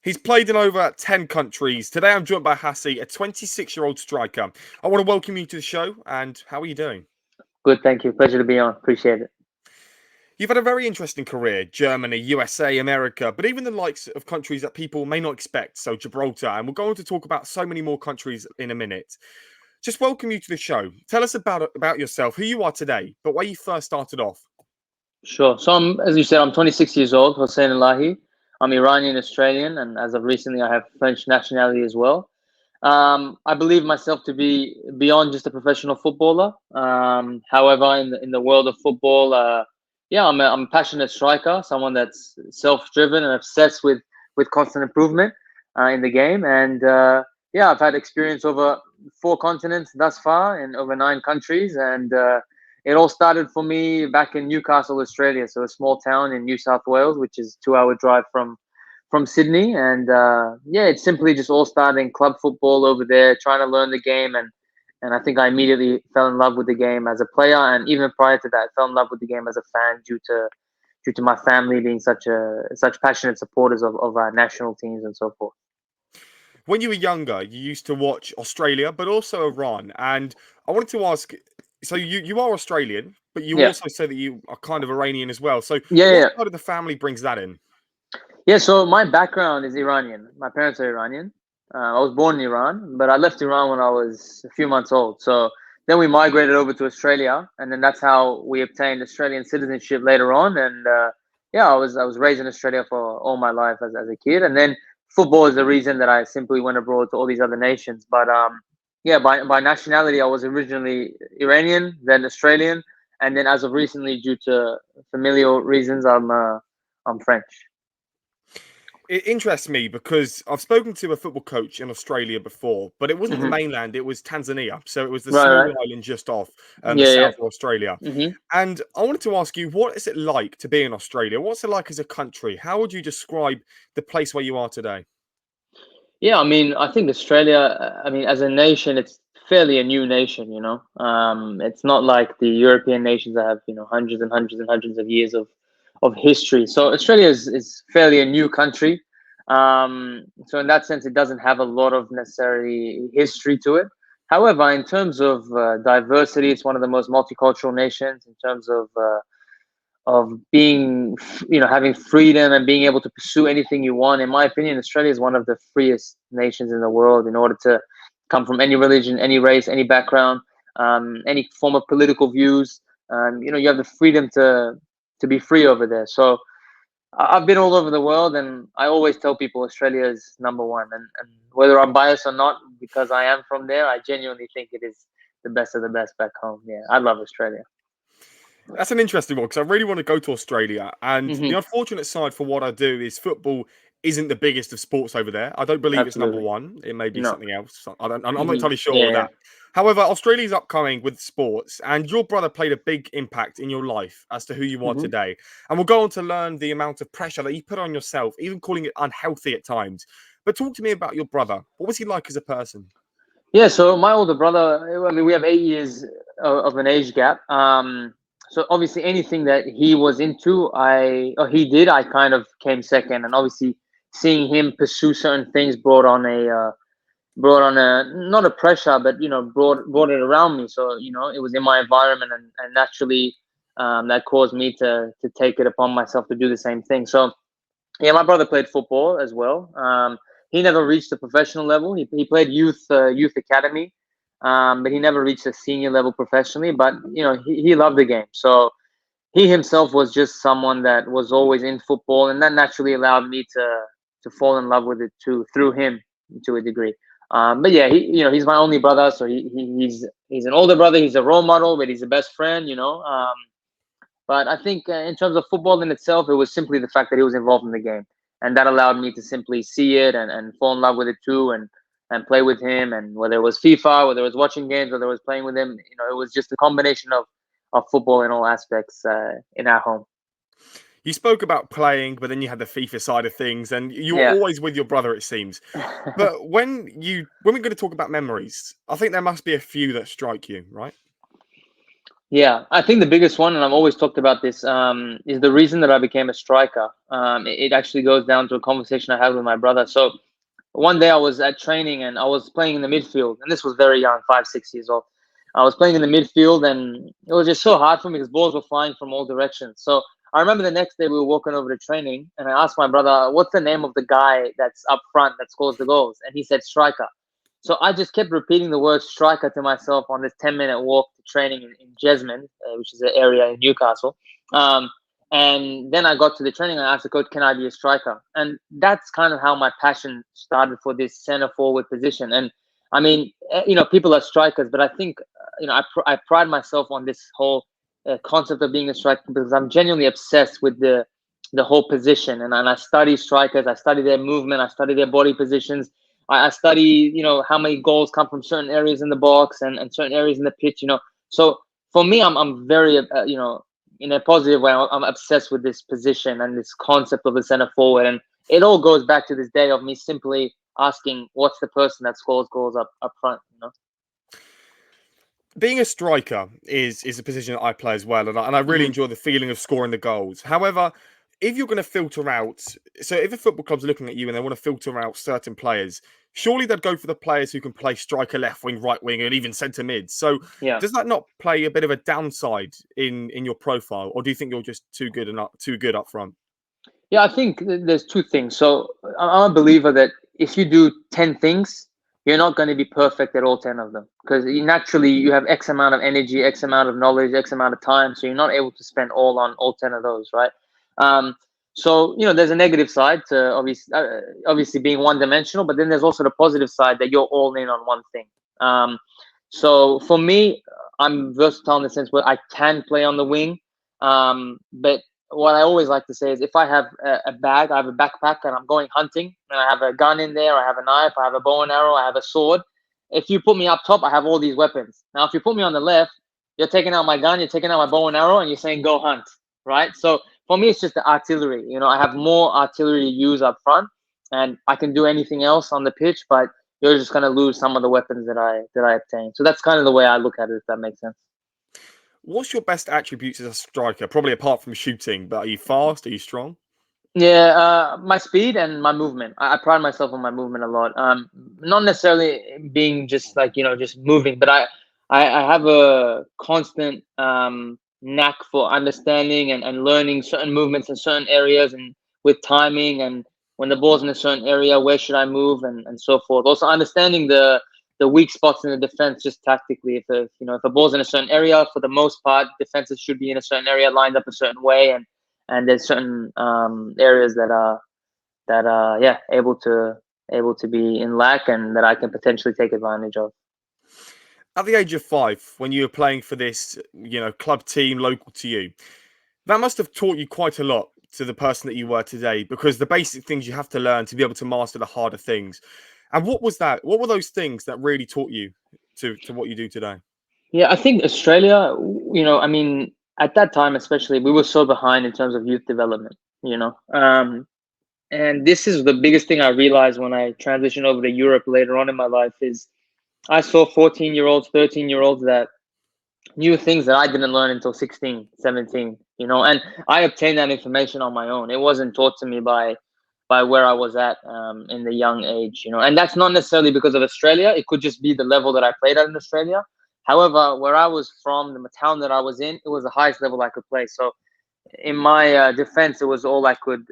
He's played in over 10 countries. Today I'm joined by Hossein, a 26-year-old striker. I want to welcome you to the show, and how are you doing? Good, thank you. Pleasure to be on. Appreciate it. You've had a very interesting career, Germany, USA, America, but even the likes of countries that people may not expect, so Gibraltar, and we're going to talk about so many more countries in a minute. Just welcome you to the show. Tell us about yourself, who you are today, but where you first started off. Sure. So as you said, I'm 26 years old, Hossien and Ellahi. I'm Iranian Australian, and as of recently, I have French nationality as well. I believe myself to be beyond just a professional footballer. However, in the world of football, yeah, I'm a passionate striker, someone that's self-driven and obsessed with constant improvement in the game. And yeah, I've had experience over 4 continents thus far in over 9 countries, and it all started for me back in Newcastle, Australia, so a small town in New South Wales, which is 2-hour drive from Sydney. And yeah, it simply just all started in club football over there, trying to learn the game. And I think I immediately fell in love with the game as a player. And even prior to that, I fell in love with the game as a fan due to my family being such passionate supporters of our national teams and so forth. When you were younger, you used to watch Australia, but also Iran. And I wanted to ask, so you are Australian, but you Yeah, also say that you are kind of Iranian as well. So yeah, what yeah. side of the family brings that in? Yeah, so my background is Iranian. My parents are Iranian. I was born in Iran, but I left Iran when I was a few months old. So then we migrated over to Australia, and then that's how we obtained Australian citizenship later on. And yeah, I was raised in Australia for all my life as a kid, and then football is the reason that I simply went abroad to all these other nations. But yeah, by nationality, I was originally Iranian, then Australian, and then as of recently, due to familial reasons, I'm French. It interests me because I've spoken to a football coach in Australia before, but it wasn't the Hmm. mainland, it was Tanzania. So it was the Right, small right. island just off the Yeah, yeah. south of Australia. Hmm. And I wanted to ask you, what is it like to be in Australia? What's it like as a country? How would you describe the place where you are today? Yeah, I mean, I think Australia, I mean, as a nation, it's fairly a new nation, It's not like the European nations that have, hundreds and hundreds and hundreds of years of history. So Australia is fairly a new country. So in that sense, it doesn't have a lot of necessary history to it. However, in terms of diversity, it's one of the most multicultural nations in terms of being, having freedom and being able to pursue anything you want. In my opinion, Australia is one of the freest nations in the world in order to come from any religion, any race, any background, any form of political views. You have the freedom to be free over there. So I've been all over the world, and I always tell people Australia is number one. And whether I'm biased or not, because I am from there, I genuinely think it is the best of the best back home. Yeah, I love Australia. That's an interesting one because I really want to go to Australia. And the Hmm. unfortunate side for what I do is football isn't the biggest of sports over there. I don't believe it's number Absolutely. one. It may be No. something else. I'm not Hmm. entirely sure of Yeah. that. However, Australia's upcoming with sports, and your brother played a big impact in your life as to who you are Hmm. today. And we'll go on to learn the amount of pressure that you put on yourself, even calling it unhealthy at times. But talk to me about your brother. What was he like as a person? Yeah, so my older brother, I mean, we have 8 years of an age gap. So obviously, anything that he was into, or he did, I kind of came second. And obviously, seeing him pursue certain things brought on a not a pressure, but brought it around me. So it was in my environment, and naturally, that caused me to take it upon myself to do the same thing. So yeah, my brother played football as well. He never reached the professional level. He played youth academy, but he never reached a senior level professionally. But he loved the game. So he himself was just someone that was always in football, and that naturally allowed me to fall in love with it too through him to a degree. But yeah, he's my only brother, so he's an older brother. He's a role model, but he's a best friend. But I think in terms of football in itself, it was simply the fact that he was involved in the game, and that allowed me to simply see it and fall in love with it too, and play with him. And whether it was FIFA, whether it was watching games, whether it was playing with him, it was just a combination of football in all aspects in our home. You spoke about playing, but then you had the FIFA side of things, and you were Yeah. always with your brother, it seems. But when we're going to talk about memories, I think there must be a few that strike you, right? Yeah, I think the biggest one, and I've always talked about this, is the reason that I became a striker. It actually goes down to a conversation I had with my brother. So one day I was at training and I was playing in the midfield, and this was very young, 5, 6 years old. I was playing in the midfield, and it was just so hard for me because balls were flying from all directions. So I remember the next day we were walking over to training, and I asked my brother, "What's the name of the guy that's up front that scores the goals?" And he said, "Striker." So I just kept repeating the word striker to myself on this 10-minute walk to training in Jesmond, which is an area in Newcastle. Um, and then I got to the training and I asked the coach, "Can I be a striker?" And that's kind of how my passion started for this center forward position. And I mean, people are strikers, but I think, I pride myself on this whole concept of being a striker because I'm genuinely obsessed with the whole position. And I study strikers, I study their movement, I study their body positions. I study, how many goals come from certain areas in the box and certain areas in the pitch. So for me, I'm very, in a positive way, I'm obsessed with this position and this concept of the center forward. And it all goes back to this day of me simply asking, what's the person that scores goals up front? Being a striker is a position that I play as well, and I really Hmm. enjoy the feeling of scoring the goals. However, if you're going to filter out, so if a football club's looking at you and they want to filter out certain players, surely they'd go for the players who can play striker, left wing, right wing, and even centre mid. So Yeah. does that not play a bit of a downside in your profile, or do you think you're just too good up front? Yeah, I think there's two things. So I'm a believer that if you do 10 things, you're not going to be perfect at all 10 of them because naturally you have X amount of energy, X amount of knowledge, X amount of time. So you're not able to spend all on all 10 of those, right? So, there's a negative side to obviously being one dimensional, but then there's also the positive side that you're all in on one thing. So for me, I'm versatile in the sense where I can play on the wing. But what I always like to say is if I have a bag, I have a backpack and I'm going hunting and I have a gun in there, I have a knife, I have a bow and arrow, I have a sword. If you put me up top, I have all these weapons. Now, if you put me on the left, you're taking out my gun, you're taking out my bow and arrow, and you're saying go hunt, right? So for me, it's just the artillery. I have more artillery to use up front, and I can do anything else on the pitch, but you're just gonna lose some of the weapons that I obtain. So that's kind of the way I look at it, if that makes sense. What's your best attributes as a striker? Probably apart from shooting, but are you fast? Are you strong? Yeah, my speed and my movement. I pride myself on my movement a lot. Not necessarily being just like just moving, but I have a constant knack for understanding and learning certain movements in certain areas and with timing and when the ball's in a certain area, where should I move and so forth. Also understanding the weak spots in the defense just tactically. If a ball's in a certain area, for the most part, defenses should be in a certain area, lined up a certain way, and there's certain areas that are yeah able to be in lack and that I can potentially take advantage of. At the age of 5, when you were playing for this, club team local to you, that must have taught you quite a lot to the person that you were today, because the basic things you have to learn to be able to master the harder things. And what was that? What were those things that really taught you to what you do today? Yeah, I think Australia, I mean, at that time especially, we were so behind in terms of youth development. And this is the biggest thing I realized when I transitioned over to Europe later on in my life is I saw 14-year-olds, 13-year-olds that knew things that I didn't learn until 16, 17, and I obtained that information on my own. It wasn't taught to me by where I was at in the young age, and that's not necessarily because of Australia. It could just be the level that I played at in Australia. However, where I was from, the town that I was in, it was the highest level I could play. So in my defense, it was all I could.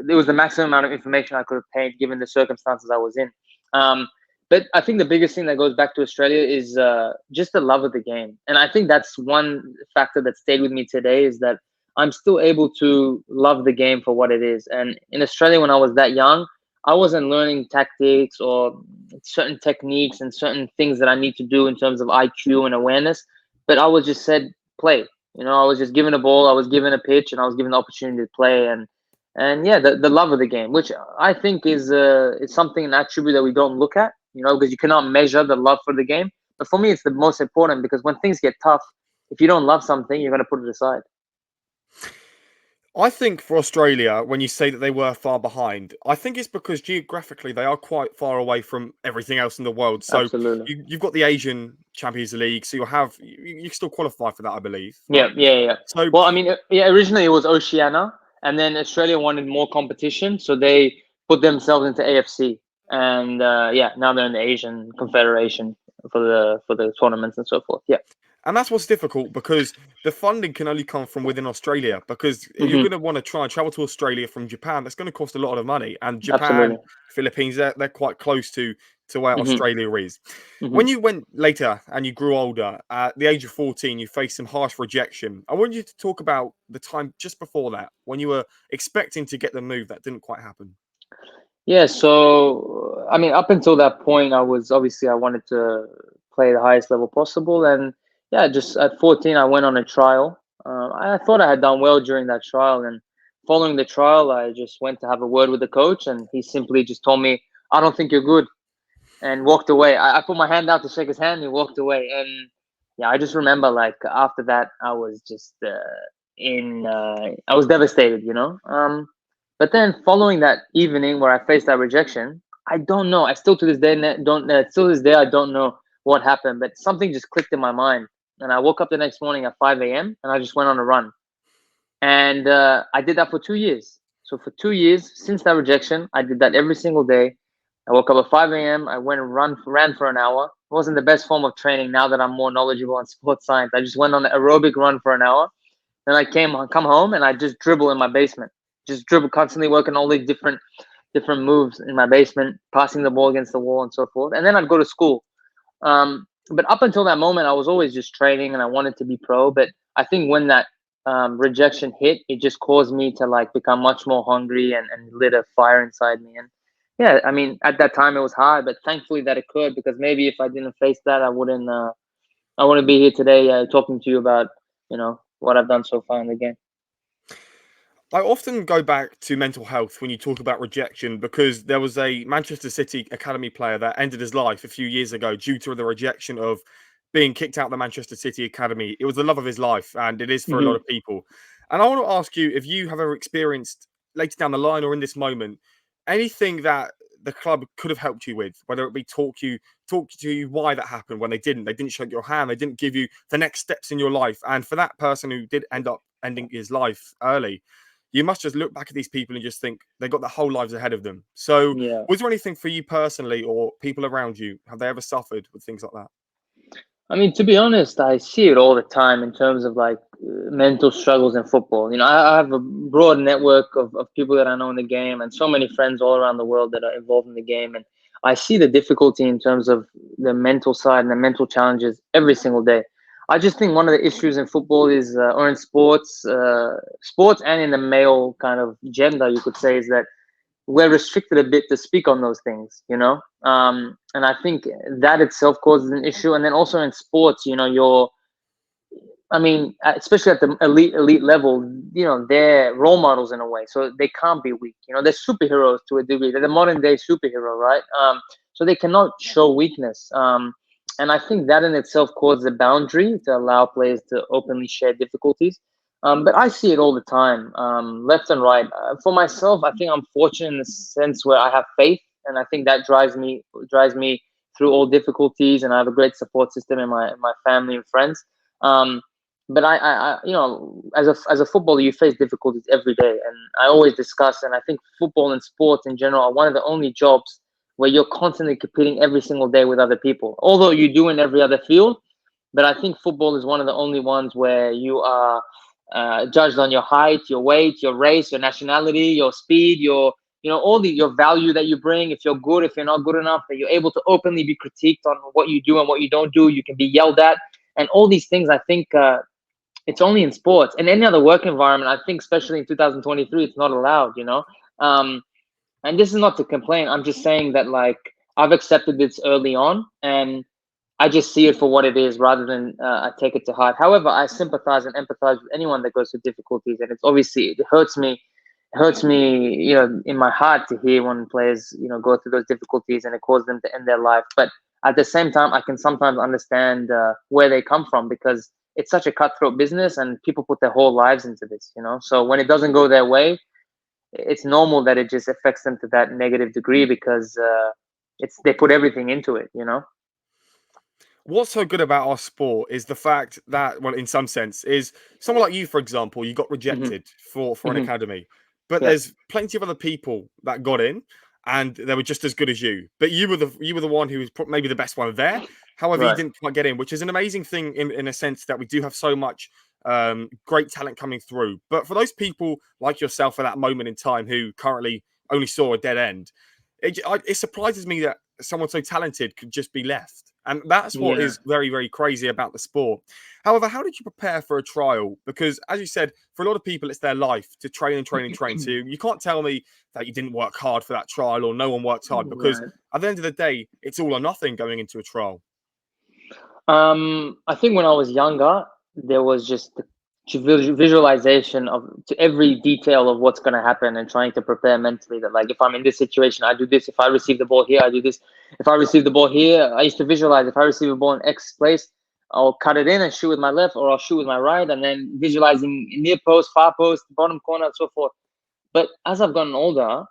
It was the maximum amount of information I could obtain given the circumstances I was in. Um, but I think the biggest thing that goes back to Australia is just the love of the game, and I think that's one factor that stayed with me today is that I'm still able to love the game for what it is. And in Australia, when I was that young, I wasn't learning tactics or certain techniques and certain things that I need to do in terms of IQ and awareness, but I was just said play. I was just given a ball, I was given a pitch, and I was given the opportunity to play. And yeah, the love of the game, which I think is something, an attribute that we don't look at, because you cannot measure the love for the game. But for me, it's the most important because when things get tough, if you don't love something, you're going to put it aside. I think for Australia, when you say that they were far behind, I think it's because geographically they are quite far away from everything else in the world. So Absolutely. you've got the Asian Champions League, so you can still qualify for that, I believe, Yeah, right? yeah, yeah. So Well, I mean, yeah, originally it was Oceania, and then Australia wanted more competition, so they put themselves into AFC, and yeah, now they're in the Asian Confederation for the tournaments and so forth. Yeah. And that's what's difficult because the funding can only come from within Australia. Because you're Hmm. going to want to try and travel to Australia from Japan. That's going to cost a lot of money. And Japan, Absolutely. Philippines, they're quite close to where Hmm. Australia is. Hmm. When you went later and you grew older, at the age of 14, you faced some harsh rejection. I want you to talk about the time just before that when you were expecting to get the move that didn't quite happen. Yeah. So, I mean, up until that point, I was obviously I wanted to play the highest level possible, and yeah, just at 14, I went on a trial. I thought I had done well during that trial, and following the trial, I just went to have a word with the coach, and he simply just told me, "I don't think you're good," and walked away. I put my hand out to shake his hand, and he walked away. And yeah, I just remember like after that, I was just I was devastated, you know. But then following that evening where I faced that rejection, I don't know. I still to this day don't still to this day I don't know what happened, but something just clicked in my mind. And I woke up the next morning at 5 a.m. and I just went on a run. And I did that for 2 years. So for 2 years since that rejection, I did that every single day. I woke up at 5 a.m. I went and ran for an hour. It wasn't the best form of training now that I'm more knowledgeable on sports science. I just went on an aerobic run for an hour. Then I come home and I just dribble in my basement. Just dribble constantly working all these different moves in my basement, passing the ball against the wall and so forth. And then I'd go to school. But up until that moment, I was always just training and I wanted to be pro. But I think when that rejection hit, it just caused me to like become much more hungry and lit a fire inside me. And yeah, I mean, at that time it was hard, but thankfully that occurred because maybe if I didn't face that, I wouldn't be here today talking to you about what I've done so far in the game. I often go back to mental health when you talk about rejection because there was a Manchester City academy player that ended his life a few years ago due to the rejection of being kicked out of the Manchester City academy. It was the love of his life, and it is for a lot Hmm. of people. And I want to ask you if you have ever experienced later down the line or in this moment anything that the club could have helped you with, whether it be talk to you why that happened when they didn't shake your hand, they didn't give you the next steps in your life. And for that person who did end up ending his life early, you must just look back at these people and just think they got their whole lives ahead of them. So, Yeah. was there anything for you personally or people around you? Have they ever suffered with things like that? I mean, to be honest, I see it all the time in terms of like mental struggles in football. I have a broad network of people that I know in the game and so many friends all around the world that are involved in the game. And I see the difficulty in terms of the mental side and the mental challenges every single day. I just think one of the issues in football is, or in sports and in the male kind of gender, you could say, is that we're restricted a bit to speak on those things, and I think that itself causes an issue. And then also in sports, I mean, especially at the elite level, they're role models in a way, so they can't be weak. They're superheroes to a degree. They're the modern day superhero, right? So they cannot show weakness. And I think that in itself causes a boundary to allow players to openly share difficulties. But I see it all the time, left and right. For myself, I think I'm fortunate in the sense where I have faith, and I think that drives me through all difficulties. And I have a great support system in my family and friends. But as a footballer, you face difficulties every day, and I always discuss. And I think football and sports in general are one of the only jobs where you're constantly competing every single day with other people. Although you do in every other field, but I think football is one of the only ones where you are judged on your height, your weight, your race, your nationality, your speed, your value that you bring. If you're good, if you're not good enough, that you're able to openly be critiqued on what you do and what you don't do. You can be yelled at, and all these things. I think it's only in sports. In any other work environment, I think, especially in 2023, it's not allowed. Um, and this is not to complain. I'm just saying that like I've accepted this early on, and I just see it for what it is rather than I take it to heart. However, I sympathize and empathize with anyone that goes through difficulties, and it's obviously it hurts me. It hurts me, in my heart to hear when players, go through those difficulties and it causes them to end their life. But at the same time, I can sometimes understand where they come from because it's such a cutthroat business, and people put their whole lives into this, you know. So when it doesn't go their way, it's normal that it just affects them to that negative degree, because it's they put everything into it, you know. What's so good about our sport is the fact that, well, in some sense, is someone like you, for example, you got Hmm. rejected for an Hmm. academy, but Yeah. there's plenty of other people that got in, and they were just as good as you. But you were the one who was maybe the best one there. However, you Right. didn't quite get in, which is an amazing thing in a sense that we do have so much great talent coming through. But for those people like yourself at that moment in time who currently only saw a dead end, it surprises me that someone so talented could just be left. And that's what Yeah. is very, very crazy about the sport. However, how did you prepare for a trial? Because, as you said, for a lot of people, it's their life to train and train and train. So you can't tell me that you didn't work hard for that trial or no one worked hard, because Right. at the end of the day, it's all or nothing going into a trial. I think when I was younger, there was just the visualization of to every detail of what's going to happen, and trying to prepare mentally that, like, if I'm in this situation, I do this. If I receive the ball here, I do this. If I receive the ball here, I used to visualize, if I receive a ball in X place, I'll cut it in and shoot with my left, or I'll shoot with my right, and then visualizing near post, far post, bottom corner, and so forth. But as I've gotten older,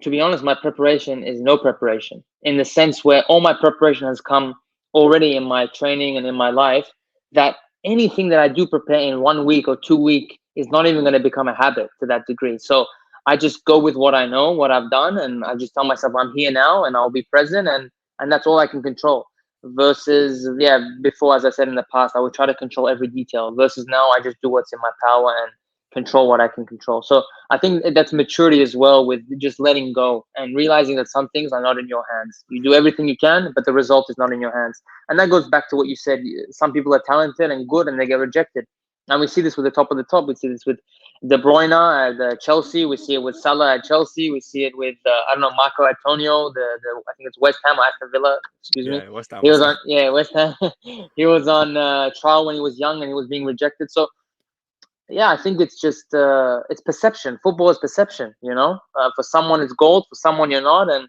to be honest, my preparation is no preparation, in the sense where all my preparation has come already in my training and in my life, that anything that I do prepare in 1 week or 2 week is not even going to become a habit to that degree. So I just go with what I know, what I've done, and I just tell myself I'm here now and I'll be present, and that's all I can control. Versus, yeah, before, as I said in the past, I would try to control every detail. Versus now, I just do what's in my power and control what I can control. So I think that's maturity as well, with just letting go and realizing that some things are not in your hands. You do everything you can, but the result is not in your hands. And that goes back to what you said. Some people are talented and good, and they get rejected. And we see this with the top of the top. We see this with De Bruyne at Chelsea. We see it with Salah at Chelsea. We see it with I don't know, Marco Antonio. The I think it's West Ham or Aston Villa. Excuse me. Yeah, West Ham, He was West Ham. on, yeah, West Ham. He was on trial when he was young, and he was being rejected. So yeah, I think it's just it's perception. Football is perception, you know. For someone it's gold, for someone you're not, and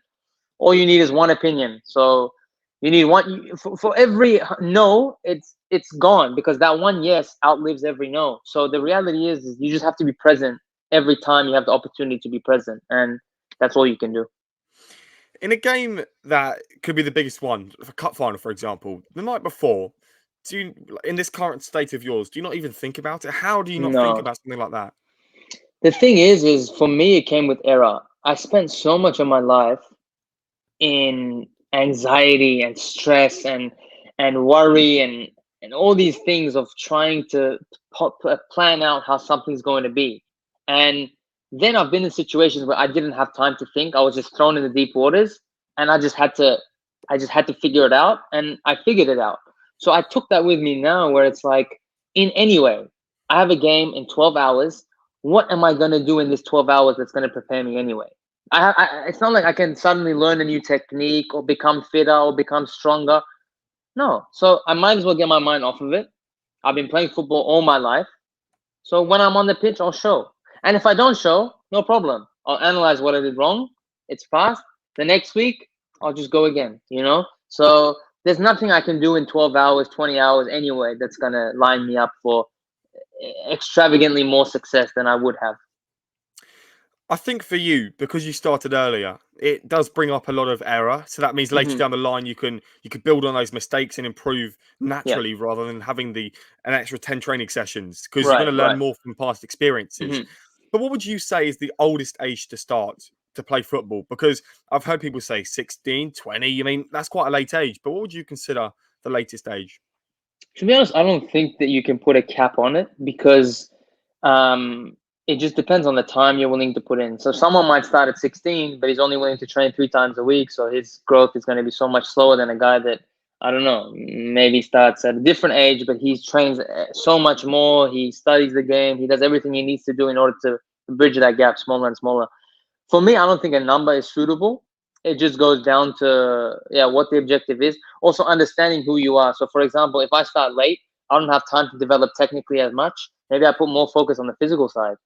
all you need is one opinion. So you need one for every no, it's gone, because that one yes outlives every no. So the reality is you just have to be present every time you have the opportunity to be present, and that's all you can do. In a game that could be the biggest one, a cup final, for example, the night before, do you, in this current state of yours, do you not even think about it? How do you not think No, about something like that? the thing is for me it came with error. I spent so much of my life in anxiety and stress and worry and all these things of trying to plan out how something's going to be. And then I've been in situations where I didn't have time to think. I was just thrown in the deep waters, and I just had to figure it out, and I figured it out. So I took that with me now, where it's like, in any way, I have a game in 12 hours. What am I going to do in this 12 hours that's going to prepare me anyway? It's not like I can suddenly learn a new technique or become fitter or become stronger. No. So I might as well get my mind off of it. I've been playing football all my life. So when I'm on the pitch, I'll show. And if I don't show, no problem. I'll analyze what I did wrong. It's past. The next week, I'll just go again, you know? So there's nothing I can do in 12 hours, 20 hours anyway that's going to line me up for extravagantly more success than I would have. I think for you, because you started earlier, it does bring up a lot of error. So that means later Hmm. down the line, you could build on those mistakes and improve Yeah. naturally, rather than having an extra 10 training sessions, because you're Right. going to learn Right. more from past experiences. Hmm. But what would you say is the oldest age to start to play football? Because I've heard people say 16, 20. I mean, that's quite a late age. But what would you consider the latest age? To be honest, I don't think that you can put a cap on it, because it just depends on the time you're willing to put in. So someone might start at 16, but he's only willing to train 3 times a week. So his growth is going to be so much slower than a guy that, I don't know, maybe starts at a different age, but he trains so much more. He studies the game. He does everything he needs to do in order to bridge that gap smaller and smaller. For me, I don't think a number is suitable. It just goes down to, yeah, what the objective is. Also understanding who you are. So for example, if I start late, I don't have time to develop technically as much. Maybe I put more focus on the physical side,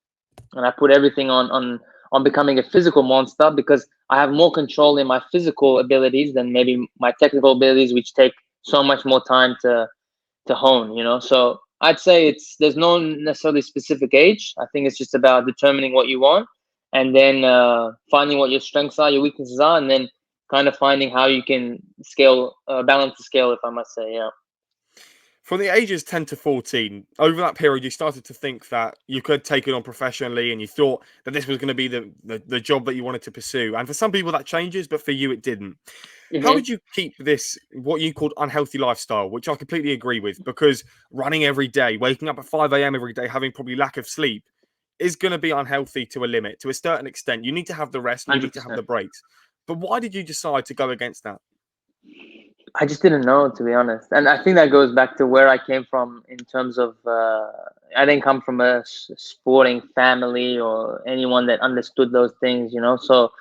and I put everything on becoming a physical monster, because I have more control in my physical abilities than maybe my technical abilities, which take so much more time hone, you know. So I'd say there's no necessarily specific age. I think it's just about determining what you want, and then finding what your strengths are, your weaknesses are, and then kind of finding how you can scale, balance the scale, if I must say. Yeah. From the ages 10 to 14, over that period, you started to think that you could take it on professionally and you thought that this was going to be the job that you wanted to pursue. And for some people that changes, but for you, it didn't. How Hmm. did you keep this, what you called unhealthy lifestyle, which I completely agree with, because running every day, waking up at 5 a.m. every day, having probably lack of sleep is going to be unhealthy to a limit, to a certain extent. You need to have the rest and you need to have the 100%. breaks. But why did you decide to go against that? I just didn't know, to be honest. And I think that goes back to where I came from in terms of I didn't come from a sporting family or anyone that understood those things, you know. So,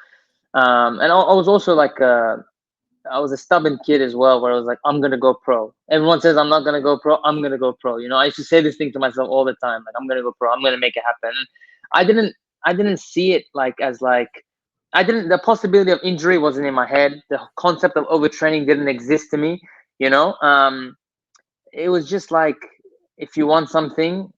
and I was also like, I was a stubborn kid as well, where I was like, I'm gonna go pro. Everyone says I'm not gonna go pro. I'm gonna go pro. You know, I used to say this thing to myself all the time, like I'm gonna go pro. I'm gonna make it happen. And I didn't, I didn't see it like as like, I didn't. The possibility of injury wasn't in my head. The concept of overtraining didn't exist to me. You know, it was just like if you want something.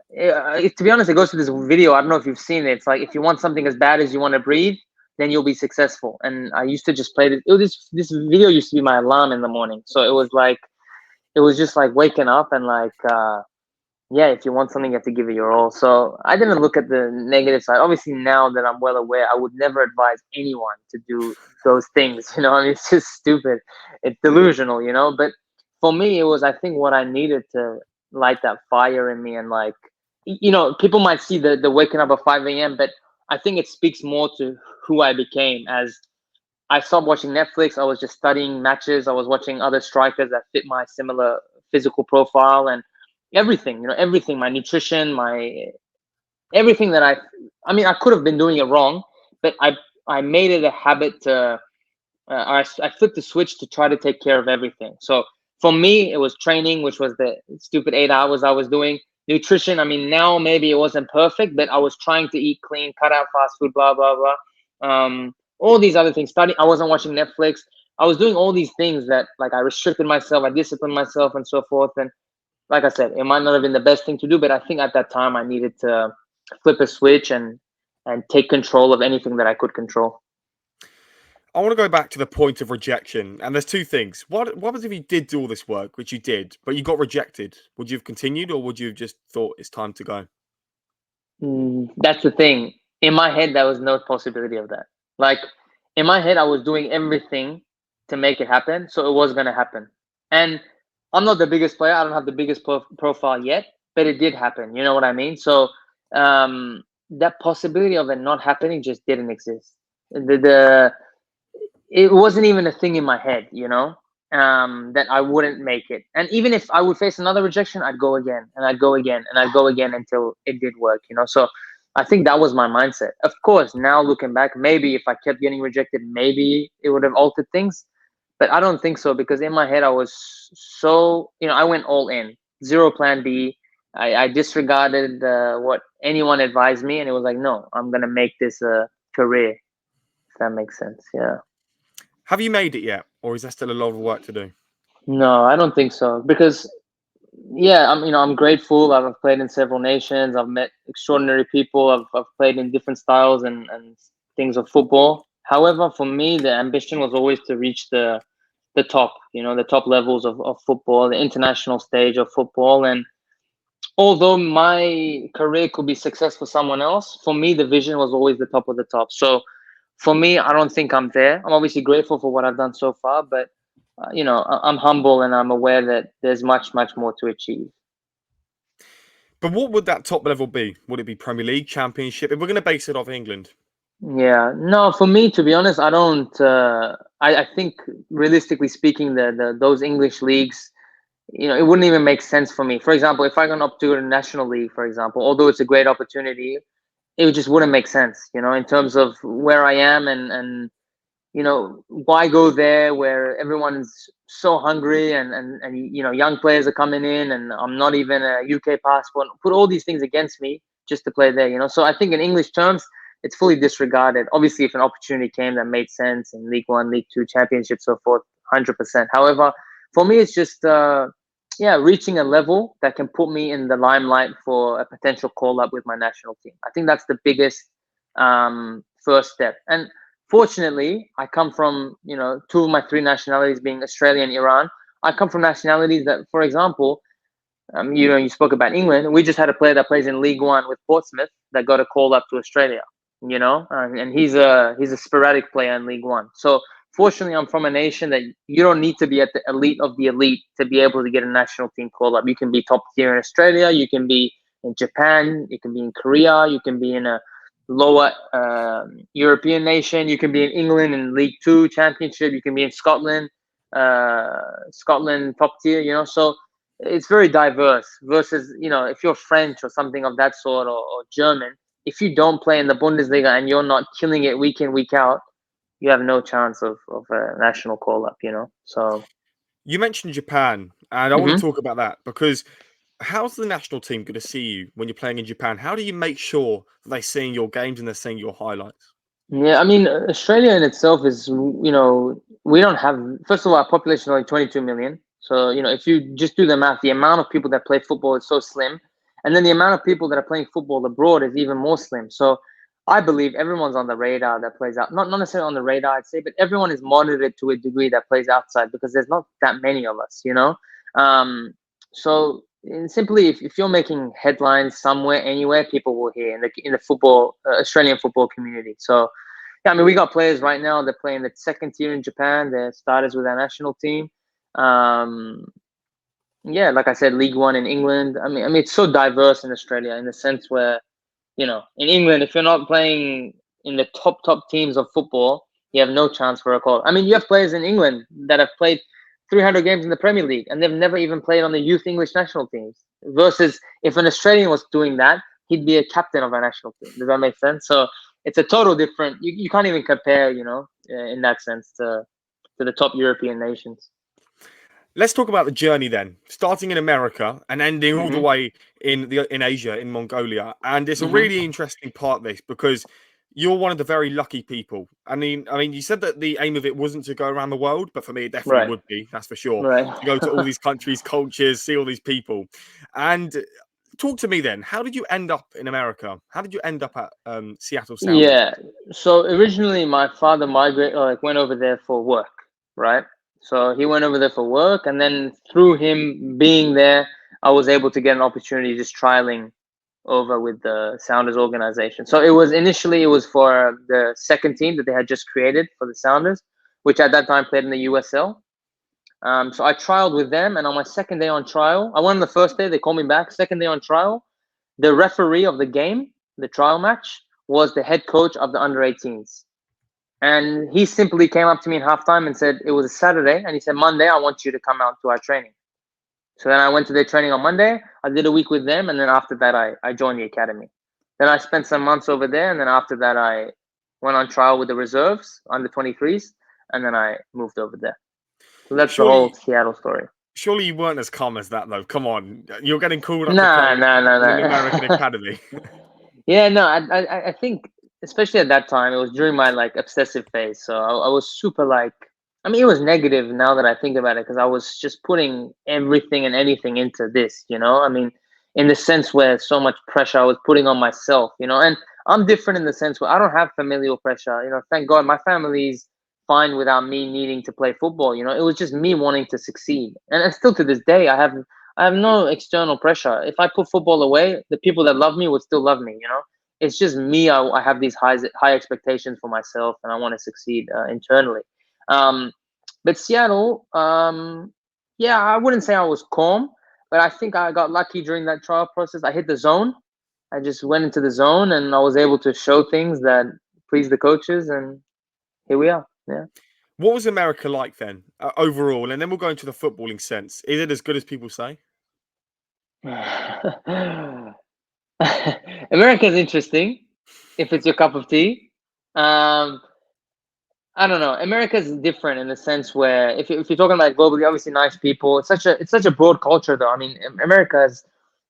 To be honest, it goes to this video. I don't know if you've seen it. It's like if you want something as bad as you want to breathe, then you'll be successful. And I used to just play this. This video used to be my alarm in the morning. So it was like it was just like waking up and like yeah, if you want something, you have to give it your all. So I didn't look at the negative side. Obviously, now that I'm well aware, I would never advise anyone to do those things. You know, I mean, it's just stupid. It's delusional, you know. But for me, it was, I think, what I needed to light that fire in me. And like, you know, people might see the waking up at 5 a.m., but I think it speaks more to who I became as I stopped watching Netflix. I was just studying matches. I was watching other strikers that fit my similar physical profile and everything, you know, everything, my nutrition, my everything that I mean, I could have been doing it wrong, but I made it a habit to, I flipped the switch to try to take care of everything. So for me, it was training, which was the stupid 8 hours I was doing. Nutrition, I mean, now maybe it wasn't perfect, but I was trying to eat clean, cut out fast food, blah, blah, blah. All these other things. Study, I wasn't watching Netflix. I was doing all these things that like I restricted myself, I disciplined myself and so forth. And like I said, it might not have been the best thing to do, but I think at that time I needed to flip a switch and take control of anything that I could control. I want to go back to the point of rejection, and there's two things. What was if you did do all this work, which you did, but you got rejected? Would you have continued, or would you have just thought it's time to go? That's the thing. In my head, there was no possibility of that. Like in my head, I was doing everything to make it happen, so it was gonna happen. And I'm not the biggest player. I don't have the biggest profile yet, but it did happen. You know what I mean? So that possibility of it not happening just didn't exist. The it wasn't even a thing in my head, you know, that I wouldn't make it. And even if I would face another rejection, I'd go again and I'd go again and I'd go again until it did work, you know. So I think that was my mindset. Of course, now looking back, maybe if I kept getting rejected, maybe it would have altered things. But I don't think so because in my head, I was so, you know, I went all in, zero plan B. I disregarded what anyone advised me. And it was like, no, I'm going to make this a career, if that makes sense. Yeah. Have you made it yet, or is there still a lot of work to do? No, I don't think so. Because yeah, I'm, you know, I'm grateful. I've played in several nations. I've met extraordinary people. I've played in different styles and things of football. However, for me, the ambition was always to reach the top, you know, the top levels of football, the international stage of football. And although my career could be success for someone else, for me, the vision was always the top of the top. So for me, I don't think I'm there. I'm obviously grateful for what I've done so far, but you know, I'm humble and I'm aware that there's much, much more to achieve. But what would that top level be? Would it be Premier League, Championship? If we're going to base it off England, Yeah, no, for me, to be honest, I don't. I think realistically speaking, the those English leagues, you know, it wouldn't even make sense for me. For example, if I can up to a national league, for example, although it's a great opportunity, it just wouldn't make sense, you know, in terms of where I am and you know, why go there where everyone's so hungry and you know, young players are coming in and I'm not even a UK passport. Put all these things against me just to play there, you know. So I think in English terms, it's fully disregarded. Obviously, if an opportunity came that made sense in League One, League Two, Championship, so forth, 100%. However, for me, it's just reaching a level that can put me in the limelight for a potential call up with my national team. I think that's the biggest first step. And fortunately, I come from, two of my three nationalities being Australia and Iran. I come from nationalities that, for example, you spoke about England. We just had a player that plays in League One with Portsmouth that got a call up to Australia. And he's a sporadic player in League One. So fortunately, I'm from a nation that you don't need to be at the elite of the elite to be able to get a national team call up. You can be top tier in Australia. You can be in Japan. You can be in Korea. You can be in a lower European nation. You can be in England in League Two Championship. You can be in Scotland, Scotland top tier. So it's very diverse versus if you're French or something of that sort, or German. If you don't play in the Bundesliga and you're not killing it week in week out, you have no chance of a national call up. So You mentioned Japan, and I want to mhm. talk about that because how's the national team going to see you when you're playing in Japan? How do you make sure that they're seeing your games and they're seeing your highlights? Yeah, I mean, Australia in itself is, we don't have, first of all, our population is only 22 million. So, if you just do the math, the amount of people that play football is so slim. And then the amount of people that are playing football abroad is even more slim. So I believe everyone's on the radar that plays out, not necessarily on the radar, I'd say, but everyone is monitored to a degree that plays outside because there's not that many of us. So simply, if you're making headlines somewhere, anywhere, people will hear in the football, Australian football community. So, yeah, I mean, we got players right now that play in the second tier in Japan. They're starters with our national team. Um, yeah, like I said, League One in England. I mean, it's so diverse in Australia in the sense where, in England, if you're not playing in the top teams of football, you have no chance for a call. I mean, you have players in England that have played 300 games in the Premier League and they've never even played on the youth English national teams. Versus if an Australian was doing that, he'd be a captain of our national team. Does that make sense? So it's a total different. You can't even compare, in that sense to the top European nations. Let's talk about the journey then, starting in America and ending all the Hmm. way in Asia, in Mongolia. And it's a Hmm. really interesting part of this because you're one of the very lucky people. I mean, you said that the aim of it wasn't to go around the world, but for me, it definitely Right. would be. That's for sure. Right. To go to all these countries, cultures, see all these people, and talk to me then. How did you end up in America? How did you end up at Seattle Sounders? Yeah. So originally, my father went over there for work, right? So he went over there for work, and then through him being there, I was able to get an opportunity just trialing over with the Sounders organization. So it was for the second team that they had just created for the Sounders, which at that time played in the USL. So I trialed with them, and on my second day on trial, I won the first day. They called me back. Second day on trial, the referee of the game, the trial match, was the head coach of the under 18s. And he simply came up to me in halftime and said, it was a Saturday. And he said, Monday, I want you to come out to our training. So then I went to their training on Monday. I did a week with them. And then after that, I joined the academy. Then I spent some months over there. And then after that, I went on trial with the reserves, under 23s. And then I moved over there. So that's the whole Surely, Seattle story. surely you weren't as calm as that though. Come on, you're getting called up to Nah, play nah, nah, in an American nah. academy. Yeah, no, I think especially at that time, it was during my like obsessive phase. So I was super like, I mean, it was negative now that I think about it because I was just putting everything and anything into this. I mean, in the sense where so much pressure I was putting on myself. And I'm different in the sense where I don't have familial pressure. Thank God my family's fine without me needing to play football. It was just me wanting to succeed, and still to this day, I have no external pressure. If I put football away, the people that love me would still love me. It's just me. I have these high expectations for myself, and I want to succeed internally. Um, but Seattle, yeah, I wouldn't say I was calm, but I think I got lucky during that trial process. I hit the zone. I just went into the zone, and I was able to show things that pleased the coaches, and here we are. Yeah. What was America like then, overall? And then we'll go into the footballing sense. Is it as good as people say? America's interesting if it's your cup of tea. Um, I don't know. America's different in the sense where if you're talking about globally, obviously nice people. It's such a broad culture though. I mean, America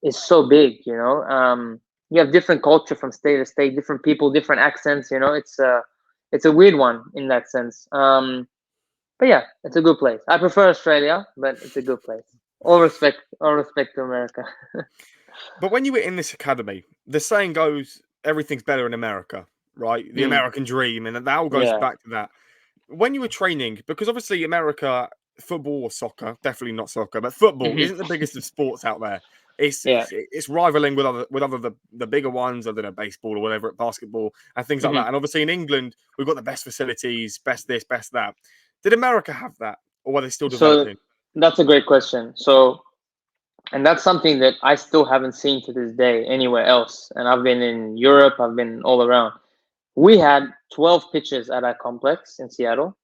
is so big. You have different culture from state to state, different people, different accents. It's a weird one in that sense. But yeah, it's a good place. I prefer Australia, but it's a good place. all respect to America. But when you were in this academy, the saying goes, everything's better in America, right? The Mm, American dream, and that all goes yeah. back to that. When you were training, because obviously America, football or soccer, definitely not soccer, but football Hmm. isn't the biggest of sports out there. It's Yeah. it's, it's rivaling with other the bigger ones, I don't know, baseball or whatever, basketball and things like that. Hmm. And obviously in England, we've got the best facilities, best this, best that. Did America have that, or were they still So developing? that's a great question. So, and that's something that I still haven't seen to this day anywhere else. And I've been in Europe, I've been all around. We had 12 pitches at our complex in Seattle.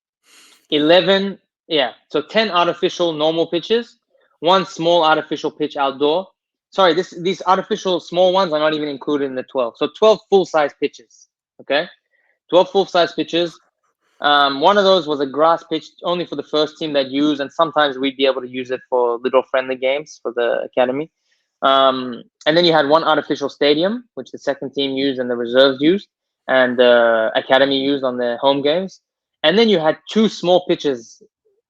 11, yeah, so 10 artificial normal pitches, one small artificial pitch outdoor. Sorry, these artificial small ones are not even included in the 12. So 12 full size pitches. Okay, 12 full size pitches. One of those was a grass pitch only for the first team that used, and sometimes we'd be able to use it for little friendly games for the academy. And then you had one artificial stadium, which the second team used and the reserves used, and the academy used on their home games. And then you had two small pitches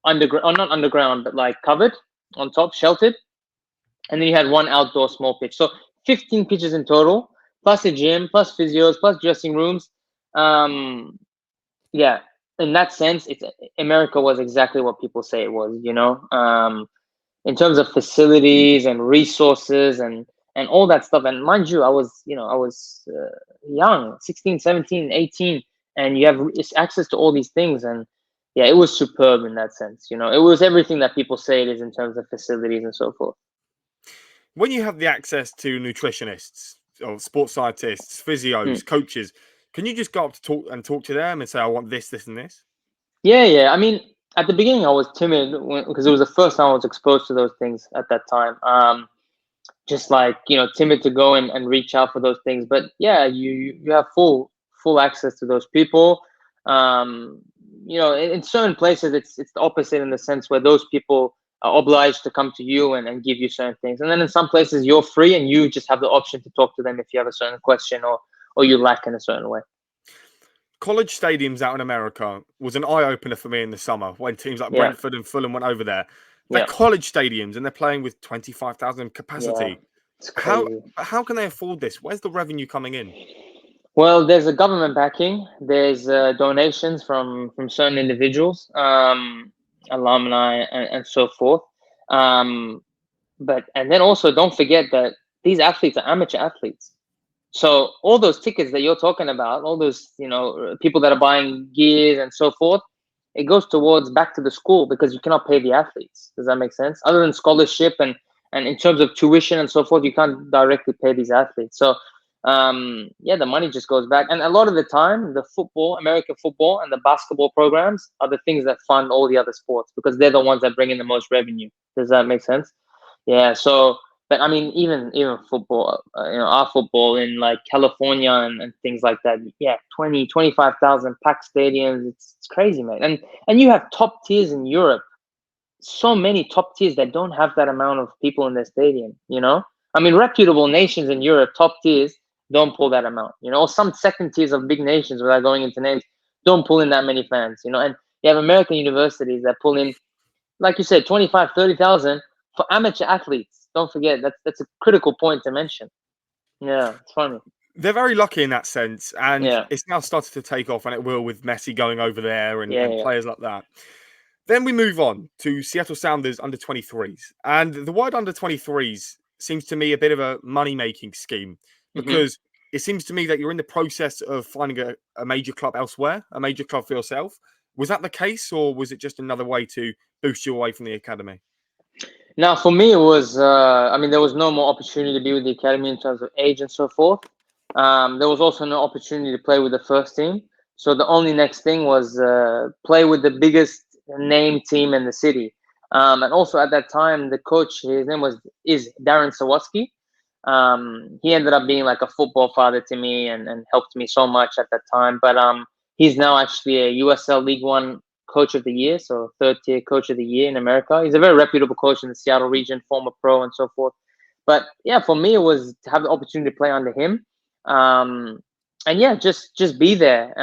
underground, or not underground, but like covered on top, sheltered. And then you had one outdoor small pitch. So 15 pitches in total, plus a gym, plus physios, plus dressing rooms. Um, yeah, in that sense, it's America was exactly what people say it was. In terms of facilities and resources and all that stuff. And mind you, I was young, 16, 17, 18, and you have access to all these things. And yeah, it was superb in that sense. It was everything that people say it is in terms of facilities and so forth. When you have the access to nutritionists or sports scientists, Hmm. physios, coaches, can you just go up to talk to them and say, I want this, this, and this? Yeah, yeah. I mean, at the beginning, I was timid because it was the first time I was exposed to those things at that time. Just like timid to go and reach out for those things, but yeah, you have full access to those people. um in certain places it's the opposite, in the sense where those people are obliged to come to you and give you certain things, and then in some places you're free and you just have the option to talk to them if you have a certain question or you lack in a certain way. College stadiums out in America was an eye opener for me in the summer when teams like Yeah, Brentford and Fulham went over there. They're yeah, college stadiums and they're playing with 25,000 yeah. capacity. It's How crazy. how can they afford this? Where's the revenue coming in? Well, there's a government backing. There's donations from certain individuals, alumni, and so forth. Um, but and then also don't forget that these athletes are amateur athletes. So all those tickets that you're talking about, all those people that are buying gears and so forth, it goes towards back to the school because you cannot pay the athletes. Does that make sense? Other than scholarship and in terms of tuition and so forth, you can't directly pay these athletes. So yeah, the money just goes back. And a lot of the time, the football, American football, and the basketball programs are the things that fund all the other sports because they're the ones that bring in the most revenue. Does that make sense? Yeah. So, but I mean, even football, our football in like California and things like that. Yeah, 25,000 packed stadiums. It's crazy, man. And you have top tiers in Europe. So many top tiers that don't have that amount of people in their stadium. I mean, reputable nations in Europe, top tiers don't pull that amount. Or some second tiers of big nations, without going into names, don't pull in that many fans. And you have American universities that pull in, like you said, 25, 30,000 for amateur athletes. Don't forget that's a critical point to mention. Yeah, it's funny. They're very lucky in that sense, and Yeah, it's now started to take off, and it will with Messi going over there yeah, and yeah. players like that. Then we move on to Seattle Sounders under 23s. And the word under 23s seems to me a bit of a money making scheme Hmm. because it seems to me that you're in the process of finding a major club elsewhere, a major club for yourself. Was that the case, or was it just another way to boost you away from the academy? Now, for me, it was. I mean, there was no more opportunity to be with the academy in terms of age and so forth. There was also no opportunity to play with the first team. So the only next thing was play with the biggest name team in the city. And also at that time, the coach, his name is Darren Sawatsky. He ended up being like a football father to me and helped me so much at that time. But he's now actually a USL League One Coach of the Year, so third tier Coach of the Year in America. He's a very reputable coach in the Seattle region, former pro and so forth. But yeah, for me, it was to have the opportunity to play under him, um, and yeah, just be there,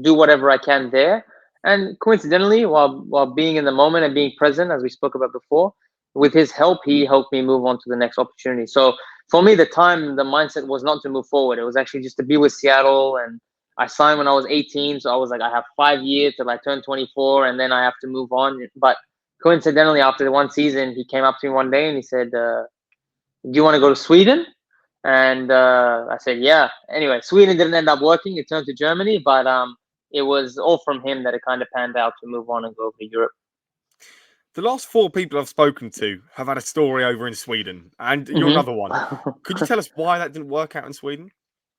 do whatever I can there. And coincidentally, while being in the moment and being present, as we spoke about before, with his help, he helped me move on to the next opportunity. So for me, the mindset was not to move forward. It was actually just to be with Seattle. And I signed when I was 18. So I was like, I have 5 years till I turn 24 and then I have to move on. But coincidentally, after the one season, he came up to me one day and he said, do you want to go to Sweden? And I said, yeah. Anyway, Sweden didn't end up working. It turned to Germany, but it was all from him that it kind of panned out to move on and go over to Europe. The last four people I've spoken to have had a story over in Sweden, and you're another one. Could you tell us why that didn't work out in Sweden?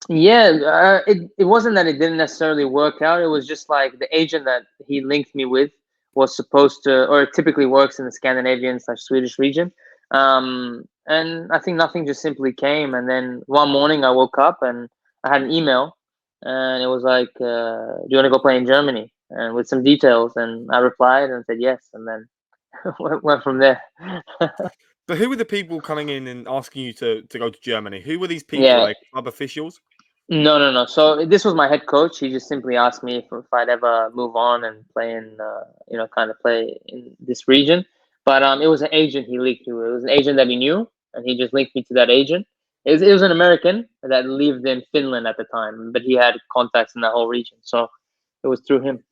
Yeah, it wasn't that it didn't necessarily work out. It was just like the agent that he linked me with was supposed to, or it typically works in the Scandinavian/Swedish region. And I think nothing just simply came. And then one morning I woke up and I had an email, and it was like, "Do you want to go play in Germany?" And with some details, and I replied and said yes, and then went from there. But who were the people coming in and asking you to go to Germany? Who were these people? Yeah. Like club officials? No. So this was my head coach. He just simply asked me if I'd ever move on and play in, kind of play in this region. But it was an agent he linked to. It was an agent that he knew, and he just linked me to that agent. It was an American that lived in Finland at the time, but he had contacts in that whole region. So it was through him.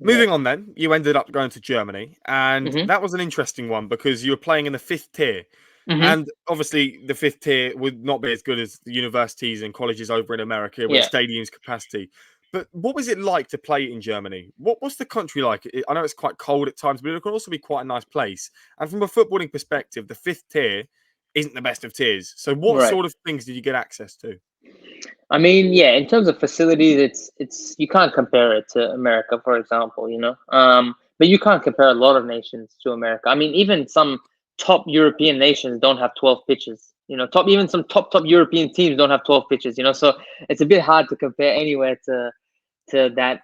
Moving on then, you ended up going to Germany, and Mhm. that was an interesting one because you were playing in the fifth tier. Mhm. And obviously, the fifth tier would not be as good as the universities and colleges over in America with Yeah. a stadium's capacity. But what was it like to play in Germany? What's the country like? I know it's quite cold at times, but it can also be quite a nice place. And from a footballing perspective, the fifth tier isn't the best of tiers. So, what Right. sort of things did you get access to? I mean, yeah, in terms of facilities, it's you can't compare it to America, for example, you know. But you can't compare a lot of nations to America. I mean, even some top European nations don't have 12 pitches. You know, even some top European teams don't have 12 pitches. You know, so it's a bit hard to compare anywhere to that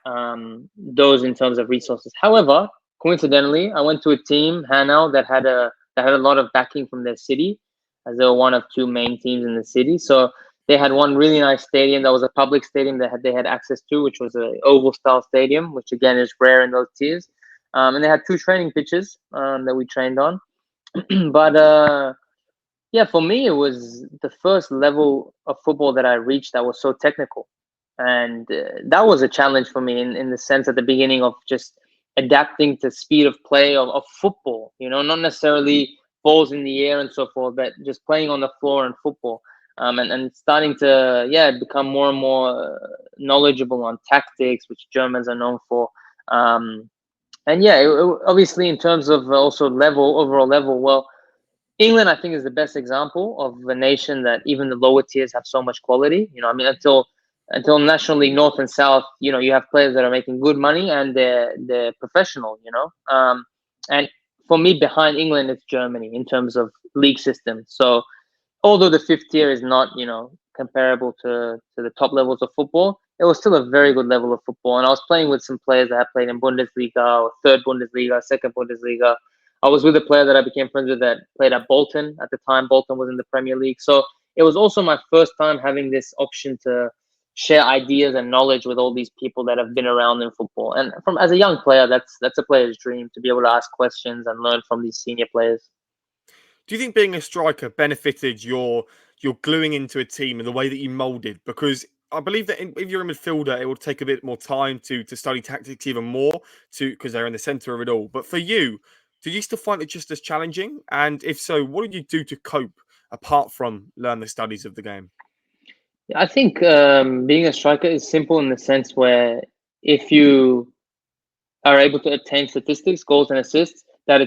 those in terms of resources. However, coincidentally, I went to a team, Hanau, that had a lot of backing from their city, as they were one of two main teams in the city. So they had one really nice stadium that was a public stadium that they had access to, which was a oval style stadium, which again is rare in those tiers. And they had two training pitches that we trained on. But yeah, for me, it was the first level of football that I reached that was so technical. And that was a challenge for me in the sense at the beginning of just adapting to speed of play of football, you know, not necessarily balls in the air and so forth, but just playing on the floor and football. And starting to, yeah, become more and more knowledgeable on tactics, which Germans are known for. And yeah, obviously in terms of also overall level, well, England, I think, is the best example of a nation that even the lower tiers have so much quality. You know, I mean, until National League North and South, you know, you have players that are making good money and they're professional. You know, and for me, behind England, it's Germany in terms of league system. So although the fifth tier is not, you know, comparable to the top levels of football, it was still a very good level of football. And I was playing with some players that had played in Bundesliga or third Bundesliga, second Bundesliga. I was with a player that I became friends with that played at Bolton at the time. Bolton was in the Premier League. So it was also my first time having this option to share ideas and knowledge with all these people that have been around in football. And from as a young player, that's a player's dream to be able to ask questions and learn from these senior players. Do you think being a striker benefited your gluing into a team and the way that you molded? Because I believe that if you're a midfielder, it will take a bit more time to study tactics even more because they're in the center of it all. But for you, did you still find it just as challenging? And if so, what did you do to cope apart from learn the studies of the game? I think being a striker is simple in the sense where if you are able to attain statistics, goals, and assists, that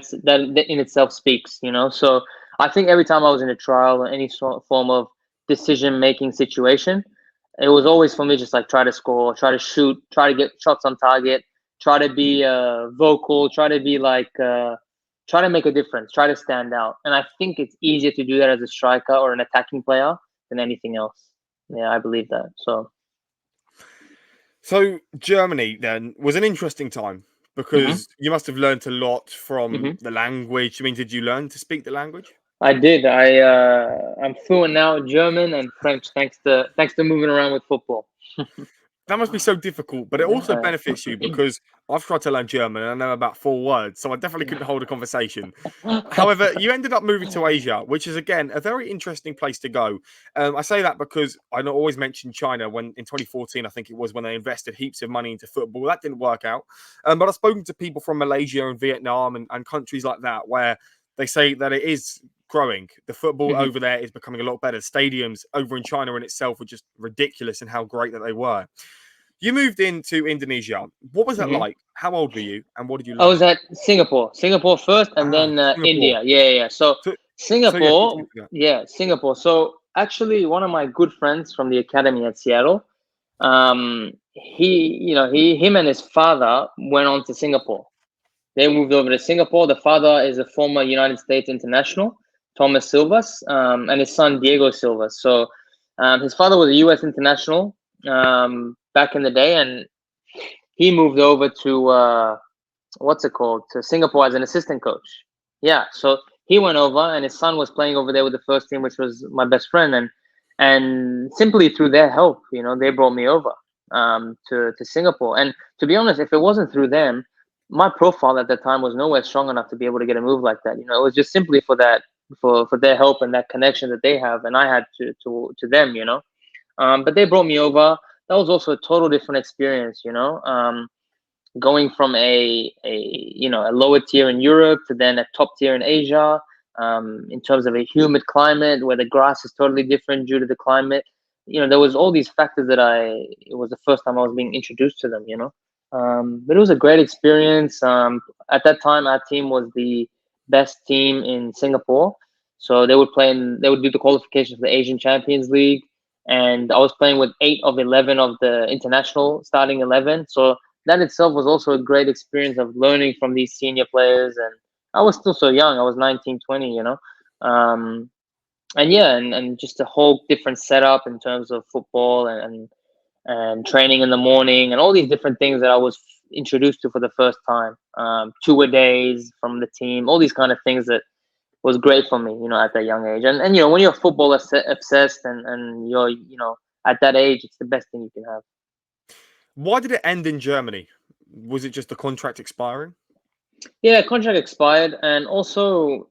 in itself speaks. You know, so I think every time I was in a trial or any sort of form of decision making situation, it was always for me just like try to score, try to shoot, try to get shots on target, try to be vocal, try to be like. Try to make a difference, try to stand out. And I think it's easier to do that as a striker or an attacking player than anything else. Yeah, I believe that. So Germany then was an interesting time Mhm, because you must have learned a lot from mhm. the language. I mean, did you learn to speak the language? I did. I'm fluent now in German and French thanks to moving around with football. That must be so difficult, but it also Yeah. benefits you because I've tried to learn German and I know about 4 words, so I definitely couldn't hold a conversation. However, you ended up moving to Asia, which is again a very interesting place to go. I say that because I always mention China when in 2014, I think it was when they invested heaps of money into football. That didn't work out. But I've spoken to people from Malaysia and Vietnam and countries like that where they say that it is growing. The football Mhm. over there is becoming a lot better. Stadiums over in China in itself were just ridiculous in how great that they were. You moved into Indonesia. What was that Mhm. like? How old were you, and what did you I was learn? at Singapore first, and then Singapore. India. Yeah, yeah, yeah. So So, yeah, talk to me Singapore, through that. yeah, Singapore. So actually, one of my good friends from the academy at Seattle, him and his father went on to Singapore. They moved over to Singapore. The father is a former United States international, Thomas Silvas, and his son Diego Silvas. So his father was a U.S. international back in the day, and he moved over to what's it called, to Singapore as an assistant coach. Yeah, so he went over, and his son was playing over there with the first team, which was my best friend, and simply through their help, they brought me over to Singapore. And to be honest, if it wasn't through them, my profile at that time was nowhere strong enough to be able to get a move like that. It was just simply for that, for their help and that connection that they have, and I had to them. But they brought me over. That was also a total different experience. Going from a lower tier in Europe to then a top tier in Asia, in terms of a humid climate where the grass is totally different due to the climate. There was all these factors that it was the first time I was being introduced to them. But it was a great experience. At that time, our team was the best team in Singapore, so they would do the qualifications for the Asian Champions League, and I was playing with 8 of 11 of the international starting 11. So that itself was also a great experience of learning from these senior players. And I was still so young. I was 19, 20, um, and yeah, and just a whole different setup in terms of football and training in the morning and all these different things that I was introduced to for the first time. 2 a days from the team, all these kind of things that was great for me, at that young age. And when you're football obsessed and you're, at that age, it's the best thing you can have. Why did it end in Germany? Was it just the contract expiring? Yeah, contract expired, and also,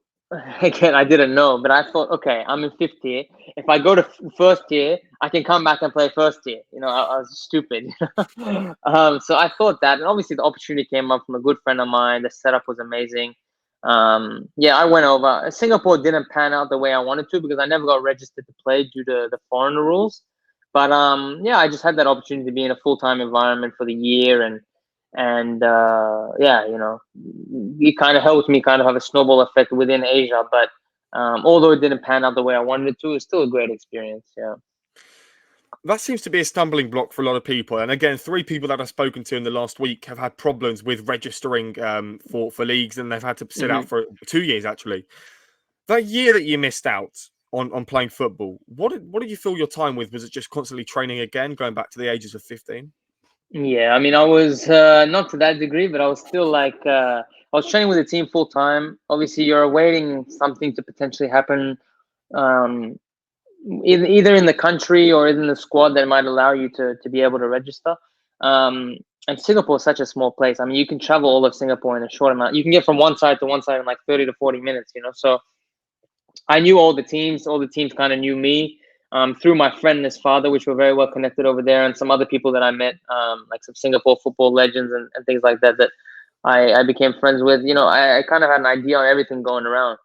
again, I didn't know, but I thought, okay, I'm in fifth tier. If I go to first tier, I can come back and play first tier. I was stupid. So I thought that, and obviously the opportunity came up from a good friend of mine. The setup was amazing. Yeah, I went over. Singapore didn't pan out the way I wanted to because I never got registered to play due to the foreigner rules. But yeah, I just had that opportunity to be in a full time environment for the year, and yeah, it kind of helped me kind of have a snowball effect within Asia. But although it didn't pan out the way I wanted it to, it's still a great experience. Yeah. That seems to be a stumbling block for a lot of people. And again, 3 people that I've spoken to in the last week have had problems with registering for leagues, and they've had to sit Hmm. out for 2 years actually. That year that you missed out on playing football, what did you fill your time with? Was it just constantly training again, going back to the ages of 15? Yeah, I mean, I was not to that degree, but I was still like I was training with the team full time. Obviously, you're awaiting something to potentially happen, um, either in the country or in the squad that might allow you to be able to register. Um, and Singapore is such a small place. I mean, you can travel all of Singapore in a short amount. You can get from one side to one side in like 30 to 40 minutes. So I knew all the teams. All the teams kind of knew me through my friend and his father, which were very well connected over there, and some other people that I met, like some Singapore football legends and things like that, that I became friends with. I kind of had an idea on everything going around.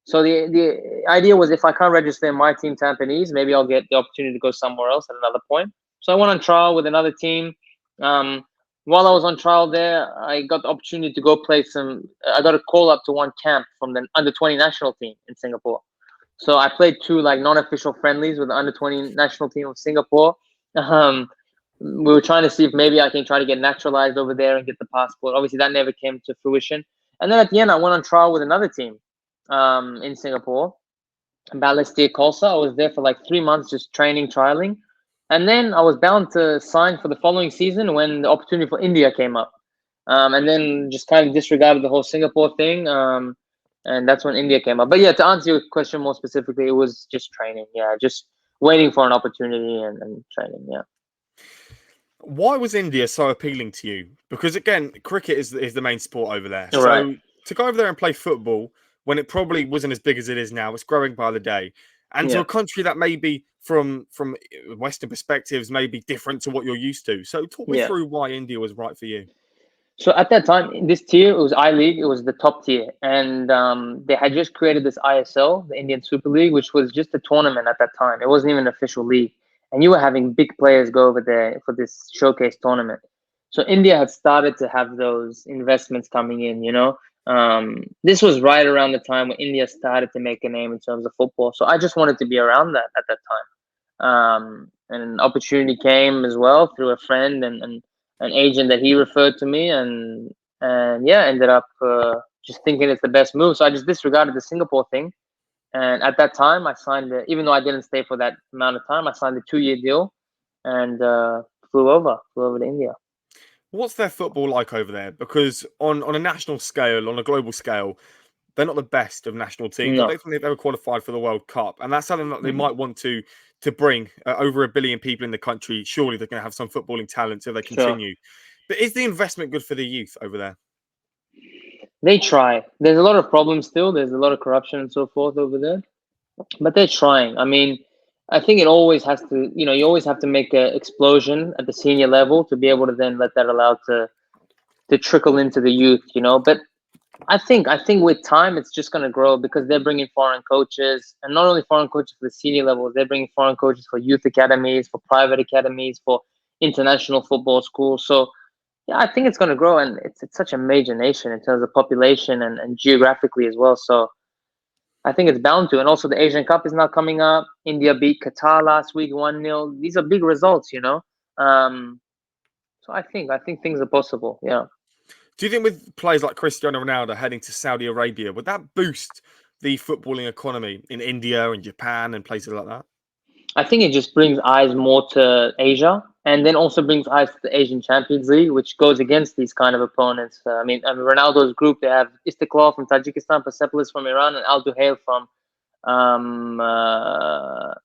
So the idea was if I can't register in my team, Tampines, maybe I'll get the opportunity to go somewhere else at another point. So I went on trial with another team. Um, while I was on trial there, I got the opportunity to go play some. I got a call up to one camp from the under 20 national team in Singapore. So I played 2 like non-official friendlies with the under 20 national team of Singapore. We were trying to see if maybe I can try to get naturalized over there and get the passport. Obviously, that never came to fruition. And then at the end, I went on trial with another team in Singapore, Balestier Khalsa. I was there for like 3 months, just training, trialing, and then I was bound to sign for the following season when the opportunity for India came up, and then just kind of disregarded the whole Singapore thing, and that's when India came up. But yeah, to answer your question more specifically, it was just training. Yeah, just waiting for an opportunity and training. Yeah. Why was India so appealing to you? Because again, cricket is the main sport over there. Right. So to go over there and play football when it probably wasn't as big as it is now, it's growing by the day, and to Yeah. a country that maybe from Western perspectives may be different to what you're used to. So talk me Yeah. through why India was right for you. So at that time, in this tier, it was I League. It was the top tier, and they had just created this ISL, the Indian Super League, which was just a tournament at that time. It wasn't even an official league, and you were having big players go over there for this showcase tournament. So India had started to have those investments coming in. This was right around the time when India started to make a name in terms of football. So I just wanted to be around that at that time. And an opportunity came as well through a friend and an agent that he referred to me, and yeah, ended up just thinking it's the best move. So I just disregarded the Singapore thing, and at that time I signed it. Even though I didn't stay for that amount of time, I signed a 2-year deal and flew over to India. What's their football like over there? Because on a national scale, on a global scale, they're not the best of national teams. I No. don't think they've ever qualified for the World Cup, and that's something that they Mhm. might want to bring over 1 billion people in the country. Surely they're going to have some footballing talent if they Sure. continue. But is the investment good for the youth over there? They try. There's a lot of problems still. There's a lot of corruption and so forth over there, but they're trying. I mean, I think it always has to, you always have to make an explosion at the senior level to be able to then let that allow to trickle into the youth. But I think with time it's just going to grow because they're bringing foreign coaches, and not only foreign coaches for the senior levels, they're bringing foreign coaches for youth academies, for private academies, for international football schools. So yeah, I think it's going to grow, and it's such a major nation in terms of population and geographically as well. So I think it's bound to. And also the Asian Cup is now coming up. India beat Qatar last week 1-0. These are big results. Um, so I think things are possible. Yeah. Do you think with players like Cristiano Ronaldo heading to Saudi Arabia, would that boost the footballing economy in India and Japan and places like that? I think it just brings eyes more to Asia, and then also brings eyes to the Asian Champions League, which goes against these kind of opponents. I mean, Ronaldo's group, they have Istiklal from Tajikistan, Persepolis from Iran, and Al Duhail from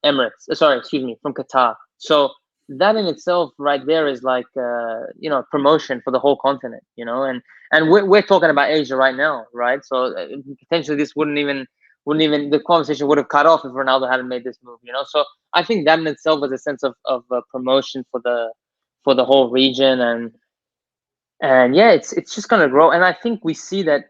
Emirates. Sorry, excuse me, from Qatar. So that in itself, right there, is like promotion for the whole continent. And we're talking about Asia right now, right? So potentially this wouldn't even the conversation would have cut off if Ronaldo hadn't made this move. So I think that in itself is a sense of promotion for the whole region, and yeah, it's just gonna grow. And I think we see that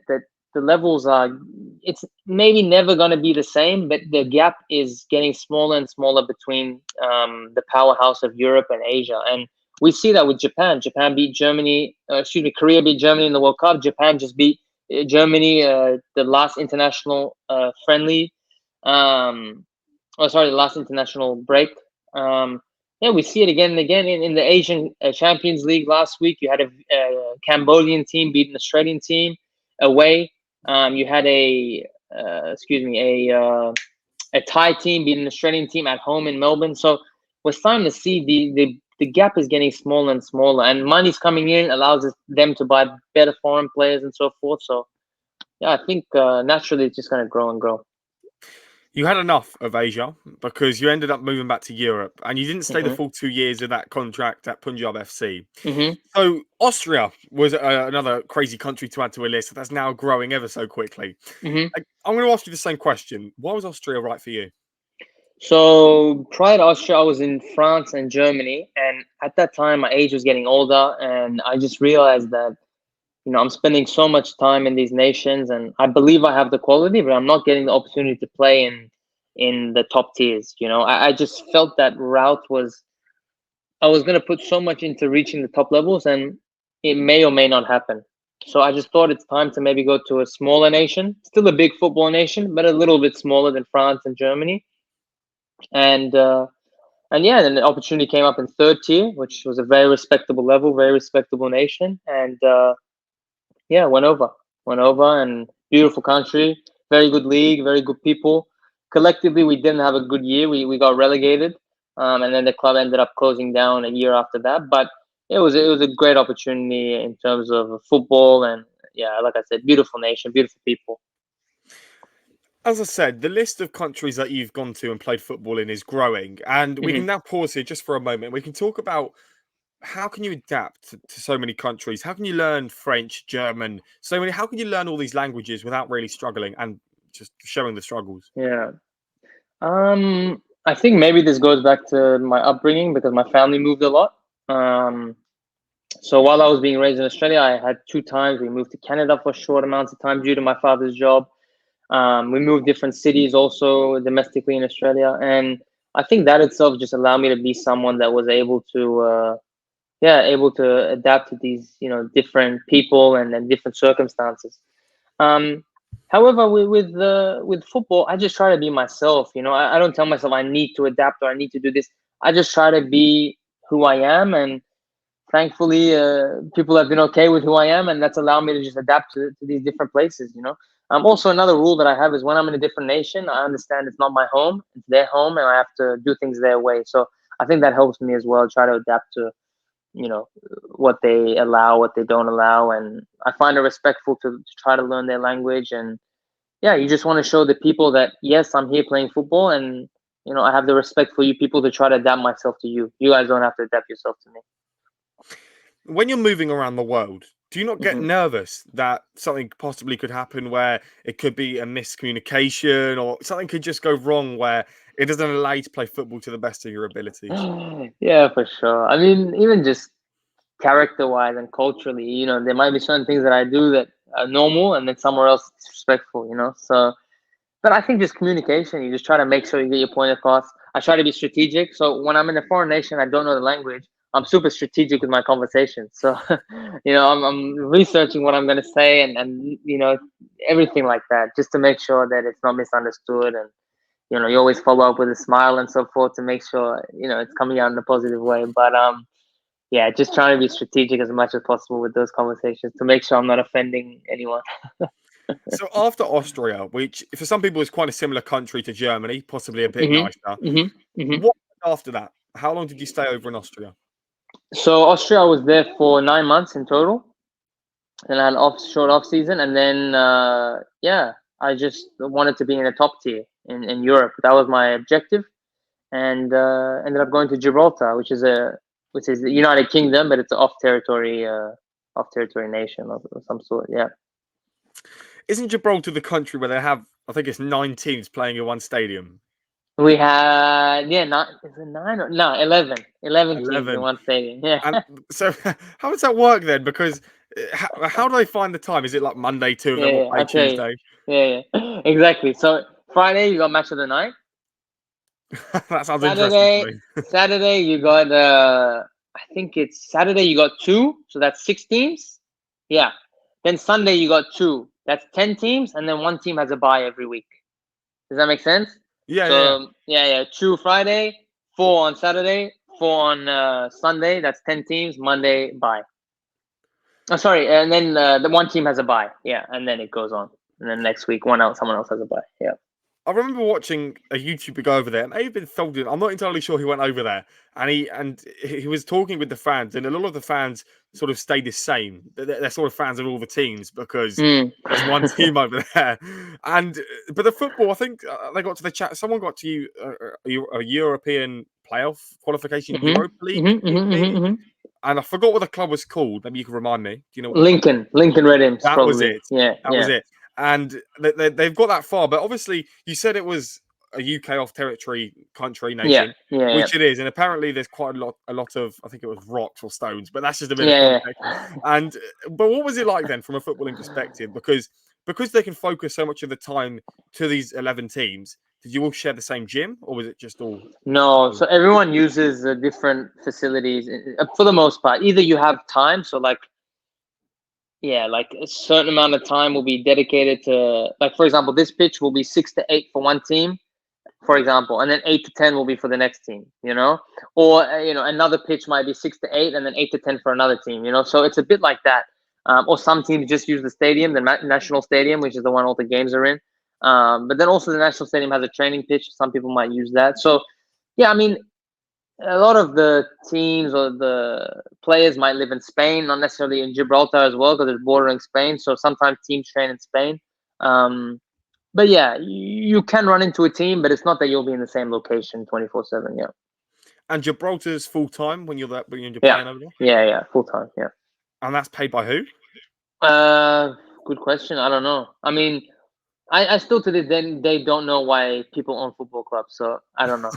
the levels are, it's maybe never gonna be the same, but the gap is getting smaller and smaller between the powerhouse of Europe and Asia. And we see that with Japan. Japan beat Germany. Excuse me, Korea beat Germany in the World Cup. Japan just beat Germany the last international friendly. Oh, sorry, the last international break. Um, yeah, we see it again and again in the Asian Champions League last week. You had a Cambodian team beat an Australian team away. You had a Thai team beat an Australian team at home in Melbourne. So we're starting to see the gap is getting smaller and smaller, and money's coming in, allows them to buy better foreign players and so forth. So yeah, I think naturally it's just going to grow and grow. You had enough of Asia because you ended up moving back to Europe and you didn't stay the Hmm. full 2 years of that contract at Punjab FC. Hmm. So Austria was another crazy country to add to a list that's now growing ever so quickly. Hmm. I'm going to ask you the same question. Why was Austria right for you? So prior to Austria, I was in France and Germany, and at that time, my age was getting older, and I just realized that I'm spending so much time in these nations, and I believe I have the quality, but I'm not getting the opportunity to play in the top tiers. I just felt that route was I was going to put so much into reaching the top levels, and it may or may not happen. So I just thought it's time to maybe go to a smaller nation, still a big football nation, but a little bit smaller than France and Germany, and. And yeah, then the opportunity came up in third tier, which was a very respectable level, very respectable nation, and yeah, went over, and beautiful country, very good league, very good people. Collectively, we didn't have a good year. We got relegated, and then the club ended up closing down a year after that. But it was a great opportunity in terms of football, and yeah, like I said, beautiful nation, beautiful people. As I said, the list of countries that you've gone to and played football in is growing. And we Hmm. can now pause here just for a moment. We can talk about how can you adapt to so many countries? How can you learn French, German, so many? How can you learn all these languages without really struggling and just showing the struggles? Yeah. I think maybe this goes back to my upbringing because my family moved a lot. Um, so while I was being raised in Australia, I had two times we moved to Canada for short amounts of time due to my father's job. We moved different cities also domestically in Australia, and I think that itself just allowed me to be someone that was able to, able to adapt to these, different people and different circumstances. Um, However, with football, I just try to be myself. I don't tell myself I need to adapt or I need to do this. I just try to be who I am, and thankfully, people have been okay with who I am, and that's allowed me to just adapt to these different places. Also another rule that I have is when I'm in a different nation, I understand it's not my home, it's their home, and I have to do things their way. So I think that helps me as well. Try to adapt to you know what they allow, what they don't allow, and I find it respectful to try to learn their language. And yeah, you just want to show the people that yes, I'm here playing football, and I have the respect for you people to try to adapt myself to you. You guys don't have to adapt yourself to me. When you're moving around the world, do you not get Hmm. nervous that something possibly could happen where it could be a miscommunication or something could just go wrong where it doesn't allow you to play football to the best of your abilities? Yeah, for sure. I mean, even just character wise and culturally, there might be certain things that I do that are normal and then somewhere else it's disrespectful. So, but I think just communication, you just try to make sure you get your point across. I try to be strategic. So when I'm in a foreign nation, I don't know the language. I'm super strategic with my conversations. So, I'm researching what I'm going to say and everything like that, just to make sure that it's not misunderstood. And, you always follow up with a smile and so forth to make sure, it's coming out in a positive way. But, yeah, just trying to be strategic as much as possible with those conversations to make sure I'm not offending anyone. So after Austria, which for some people is quite a similar country to Germany, possibly a bit Hmm. nicer, Hmm. Hmm. what after that? How long did you stay over in Austria? So Austria, I was there for 9 months in total, and I had an short off season, and then yeah, I just wanted to be in a top tier in Europe. That was my objective, and ended up going to Gibraltar, which is the United Kingdom, but it's an off territory nation of some sort. Yeah. Isn't Gibraltar the country where they have, I think it's 9 teams playing in one stadium? We had, yeah, not is it nine or no 11 teams in 11. one stadium. Yeah. And so how does that work then? Because how do they find the time? Is it like Monday, two of them will Yeah, play I'll tell you. Tuesday? Yeah. Exactly. So Friday you got match of the night. That sounds interesting to Saturday, me. Saturday you got I think it's Saturday you got two, so that's 6 teams. Yeah. Then Sunday you got two. That's 10 teams, and then one team has a bye every week. Does that make sense? Yeah, yeah, yeah. So yeah, two Friday, four on Saturday, four on Sunday. That's 10 teams. Monday bye. Oh, sorry, and then the one team has a bye. Yeah, and then it goes on, and then next week someone else has a bye. Yeah. I remember watching a YouTuber go over there. It may have been Tholden. I'm not entirely sure he went over there, and he was talking with the fans, and a lot of the fans sort of stayed the same. They're sort of fans of all the teams because Mm. there's one team over there. And but the football, I think they got to the chat. Someone got to you a European playoff qualification, Mhm. Europa League, Mhm. Mhm. Mhm. maybe. Mhm. And I forgot what the club was called. Maybe you can remind me. Do you know what the club? Lincoln Red Imps, That was probably. it. Yeah. That was Yeah. it. And they've got that far, but obviously you said it was a UK off territory country Yeah. nation, Yeah. Yeah. which it is, and apparently there's quite a lot of I think it was rocks or stones, but that's just a bit of Yeah. context. Yeah. And but what was it like then from a footballing perspective? Because they can focus so much of the time to these 11 teams. Did you all share the same gym, or was it just all? No, so everyone uses different facilities for the most part. Either you have time, so like yeah, like a certain amount of time will be dedicated to, like for example, this pitch will be 6 to 8 for one team, for example, and then 8 to 10 will be for the next team. Or another pitch might be 6 to 8 and then 8 to 10 for another team. So it's a bit like that. Or some teams just use the stadium, the national stadium, which is the one all the games are in. But then also the national stadium has a training pitch. Some people might use that. So yeah, I mean, a lot of the teams or the players might live in Spain, not necessarily in Gibraltar as well, because it's bordering Spain. So sometimes teams train in Spain. But yeah, you can run into a team, but it's not that you'll be in the same location 24/7. Yeah. And Gibraltar's full time when you're there, when you're Yeah, playing over there, yeah, full time. Yeah. and that's paid by who? Uh, Good question. I don't know. I mean, I still to this day they don't know why people own football clubs, so I don't know.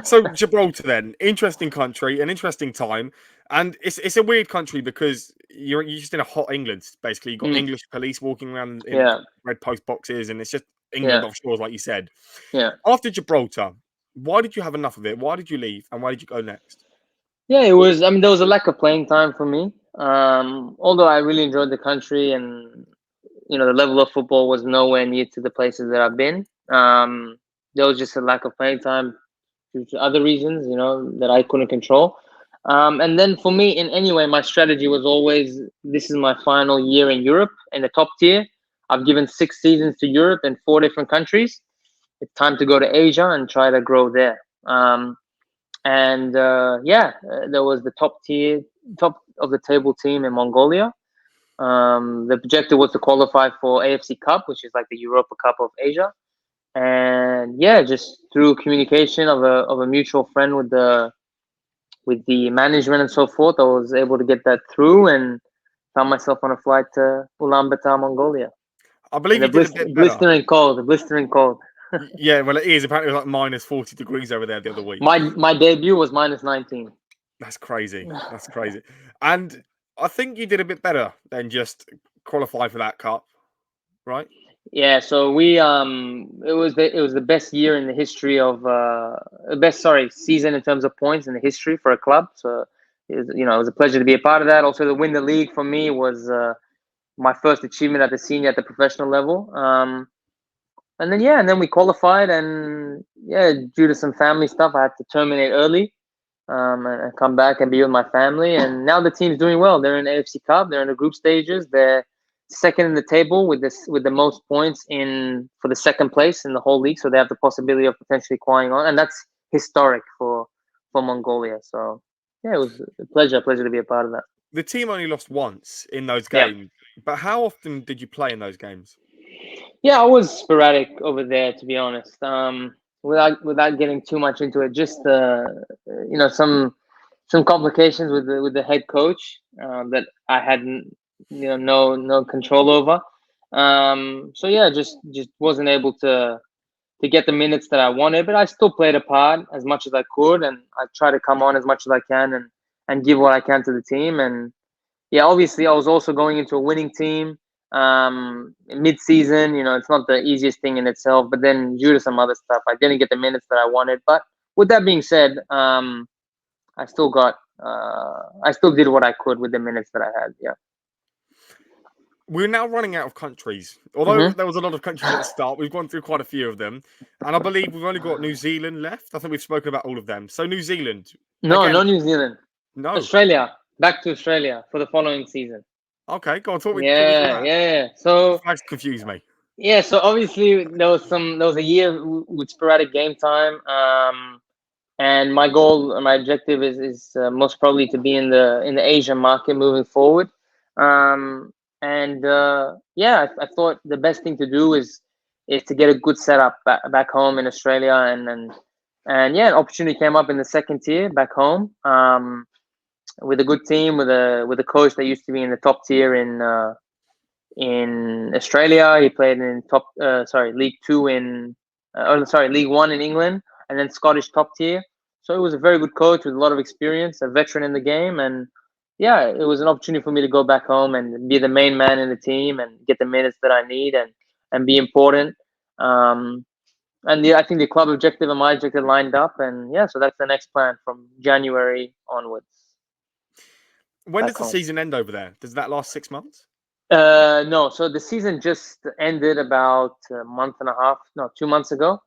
So Gibraltar, then, interesting country, an interesting time, and it's a weird country because you're just in a hot England. Basically, you've got Mm, English police walking around in yeah, red post boxes, and it's just England yeah, offshore, like you said. yeah. After Gibraltar, why did you have enough of it? Why did you leave, and why did you go next? Yeah, it was. I mean, there was a lack of playing time for me. Although I really enjoyed the country, and the level of football was nowhere near to the places that I've been. There was just a lack of playing time due to other reasons, that I couldn't control. And then for me, in any way, my strategy was always this is my final year in Europe in the top tier. I've given 6 seasons to Europe in 4 different countries. It's time to go to Asia and try to grow there. And yeah, there was the top of the table team in Mongolia. The objective was to qualify for AFC Cup, which is like the Europa Cup of Asia. And yeah, just through communication of a mutual friend with the management and so forth, I was able to get that through and found myself on a flight to Ulaanbaatar, Mongolia, I in believe the you did a bit better. blistering cold. Yeah, well, it is. Apparently, it was like minus 40 degrees over there the other week. My debut was minus 19. That's crazy. That's crazy. And I think you did a bit better than just qualify for that cup, right? Yeah, so it was the best year in the history of season in terms of points in the history for a club. So it was a pleasure to be a part of that. Also, to win the league for me was my first achievement at the professional level. And then we qualified, and yeah, due to some family stuff, I had to terminate early, and come back and be with my family. And now the team's doing well. They're in AFC Cup. They're in the group stages. They're second in the table with the most points in for the second place in the whole league. So they have the possibility of potentially qualifying on, and that's historic for Mongolia. So yeah, it was a pleasure to be a part of that. The team only lost once in those Yeah. games, but how often did you play in those games? Yeah, I was sporadic over there, to be honest. Without getting too much into it, just some complications with the head coach that I hadn't no control over. So yeah, just wasn't able to get the minutes that I wanted, but I still played a part as much as I could, and I try to come on as much as I can and give what I can to the team. And yeah, obviously, I was also going into a winning team mid-season. It's not the easiest thing in itself, but then due to some other stuff, I didn't get the minutes that I wanted. But with that being said, I still got, I still did what I could with the minutes that I had. Yeah. We're now running out of countries. Although hmm there was a lot of countries at the start, we've gone through quite a few of them. And I believe we've only got New Zealand left. I think we've spoken about all of them. So New Zealand, No, again, no New Zealand, no. Australia, back to Australia for the following season. Okay, go on, talk me through Yeah, that. yeah. So That's confused me. yeah, so obviously there was a year with sporadic game time. And my goal, my objective is most probably to be in the Asian market moving forward. And yeah, I thought the best thing to do is to get a good setup back home in Australia, and yeah, an opportunity came up in the second tier back home, with a good team, with a coach that used to be in the top tier in Australia. He played in League Two League One in England, and then Scottish top tier. So it was a very good coach with a lot of experience, a veteran in the game, and yeah, it was an opportunity for me to go back home and be the main man in the team and get the minutes that I need and be important. Um, and I think the club objective and my objective lined up, and yeah, so that's the next plan from January onwards When back does the home. season end over there? Does that last 6 months? No, so the season just ended about a month and a half, no, 2 months ago.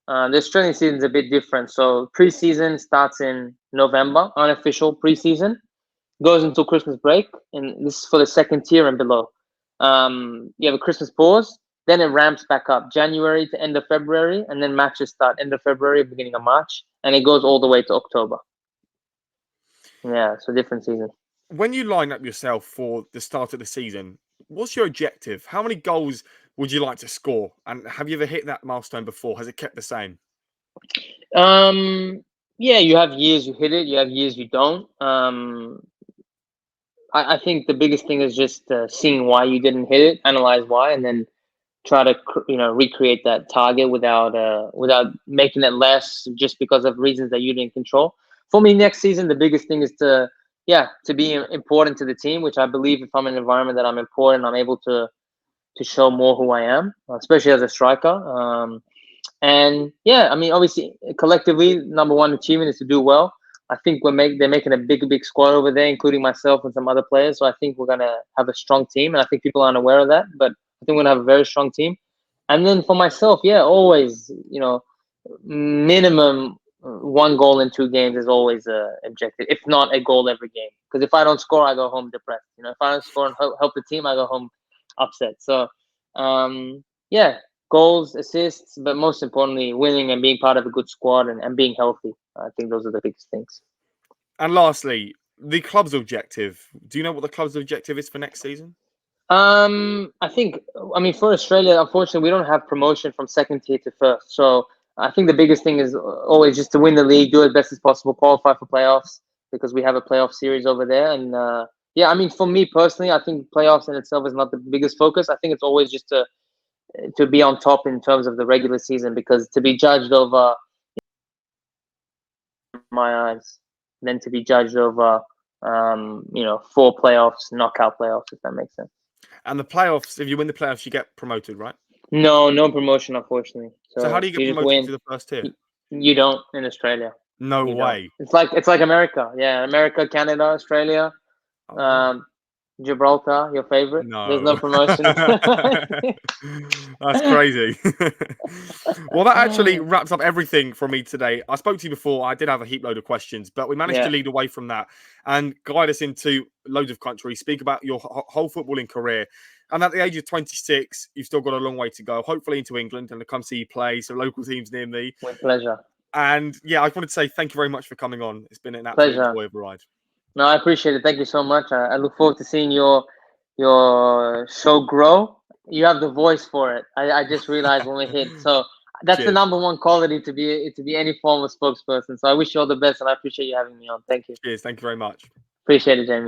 The Australian season is a bit different. So preseason starts in November, unofficial preseason, goes until Christmas break, and this is for the second tier and below. You have a Christmas pause, then it ramps back up January to end of February, and then matches start end of February, beginning of March, and it goes all the way to October. Yeah, so different season. When you line up yourself for the start of the season, what's your objective? How many goals would you like to score? And have you ever hit that milestone before? Has it kept the same? Um, Yeah, you have years you hit it, you have years you don't. I think the biggest thing is just seeing why you didn't hit it, analyze why, and then try to recreate that target without making it less just because of reasons that you didn't control. For me, next season, the biggest thing is to be important to the team, which I believe if I'm in an environment that I'm important, I'm able to show more who I am, especially as a striker. And yeah, I mean, obviously, collectively, number one achievement is to do well. I think they're making a big squad over there, including myself and some other players. So I think we're gonna have a strong team, and I think people aren't aware of that, but I think we're gonna have a very strong team. And then for myself, yeah, always, minimum one goal in 2 games is always a objective, if not a goal every game. Because if I don't score, I go home depressed. If I don't score and help the team, I go home upset. So, yeah, goals, assists, but most importantly, winning and being part of a good squad and being healthy. I think those are the biggest things. And lastly, the club's objective. Do you know what the club's objective is for next season? I mean, for Australia, unfortunately, we don't have promotion from second tier to first. So I think the biggest thing is always just to win the league, do it best as possible, qualify for playoffs because we have a playoff series over there. And yeah, I mean, for me personally, I think playoffs in itself is not the biggest focus. I think it's always just to be on top in terms of the regular season, because to be judged over my eyes than to be judged over 4 playoffs, knockout playoffs, if that makes sense. And the playoffs, if you win the playoffs, you get promoted, right? No promotion, unfortunately. So how So do you get you just promoted win. to the first tier? You don't in Australia. No You don't. way. It's like America. Yeah, America, Canada, Australia, Oh, wow. Gibraltar, your favorite. There's no No. promotion. That's crazy. Well, that actually wraps up everything from me today. I spoke to you before. I did have a heap load of questions, but we managed to Yeah, lead away from that and guide us into loads of countries, speak about your whole footballing career. And at the age of 26, you've still got a long way to go, hopefully into England and to come see you play, so local teams near me. with pleasure. And yeah, I wanted to say thank you very much for coming on. It's been an absolute Pleasure. joy of a ride. No, I appreciate it. Thank you so much. I look forward to seeing your show grow. You have the voice for it. I just realized when we hit. So that's the Cheers. number one quality to be any form of spokesperson. So I wish you all the best, and I appreciate you having me on. Thank you. Cheers. Thank you very much. Appreciate it, Jamie.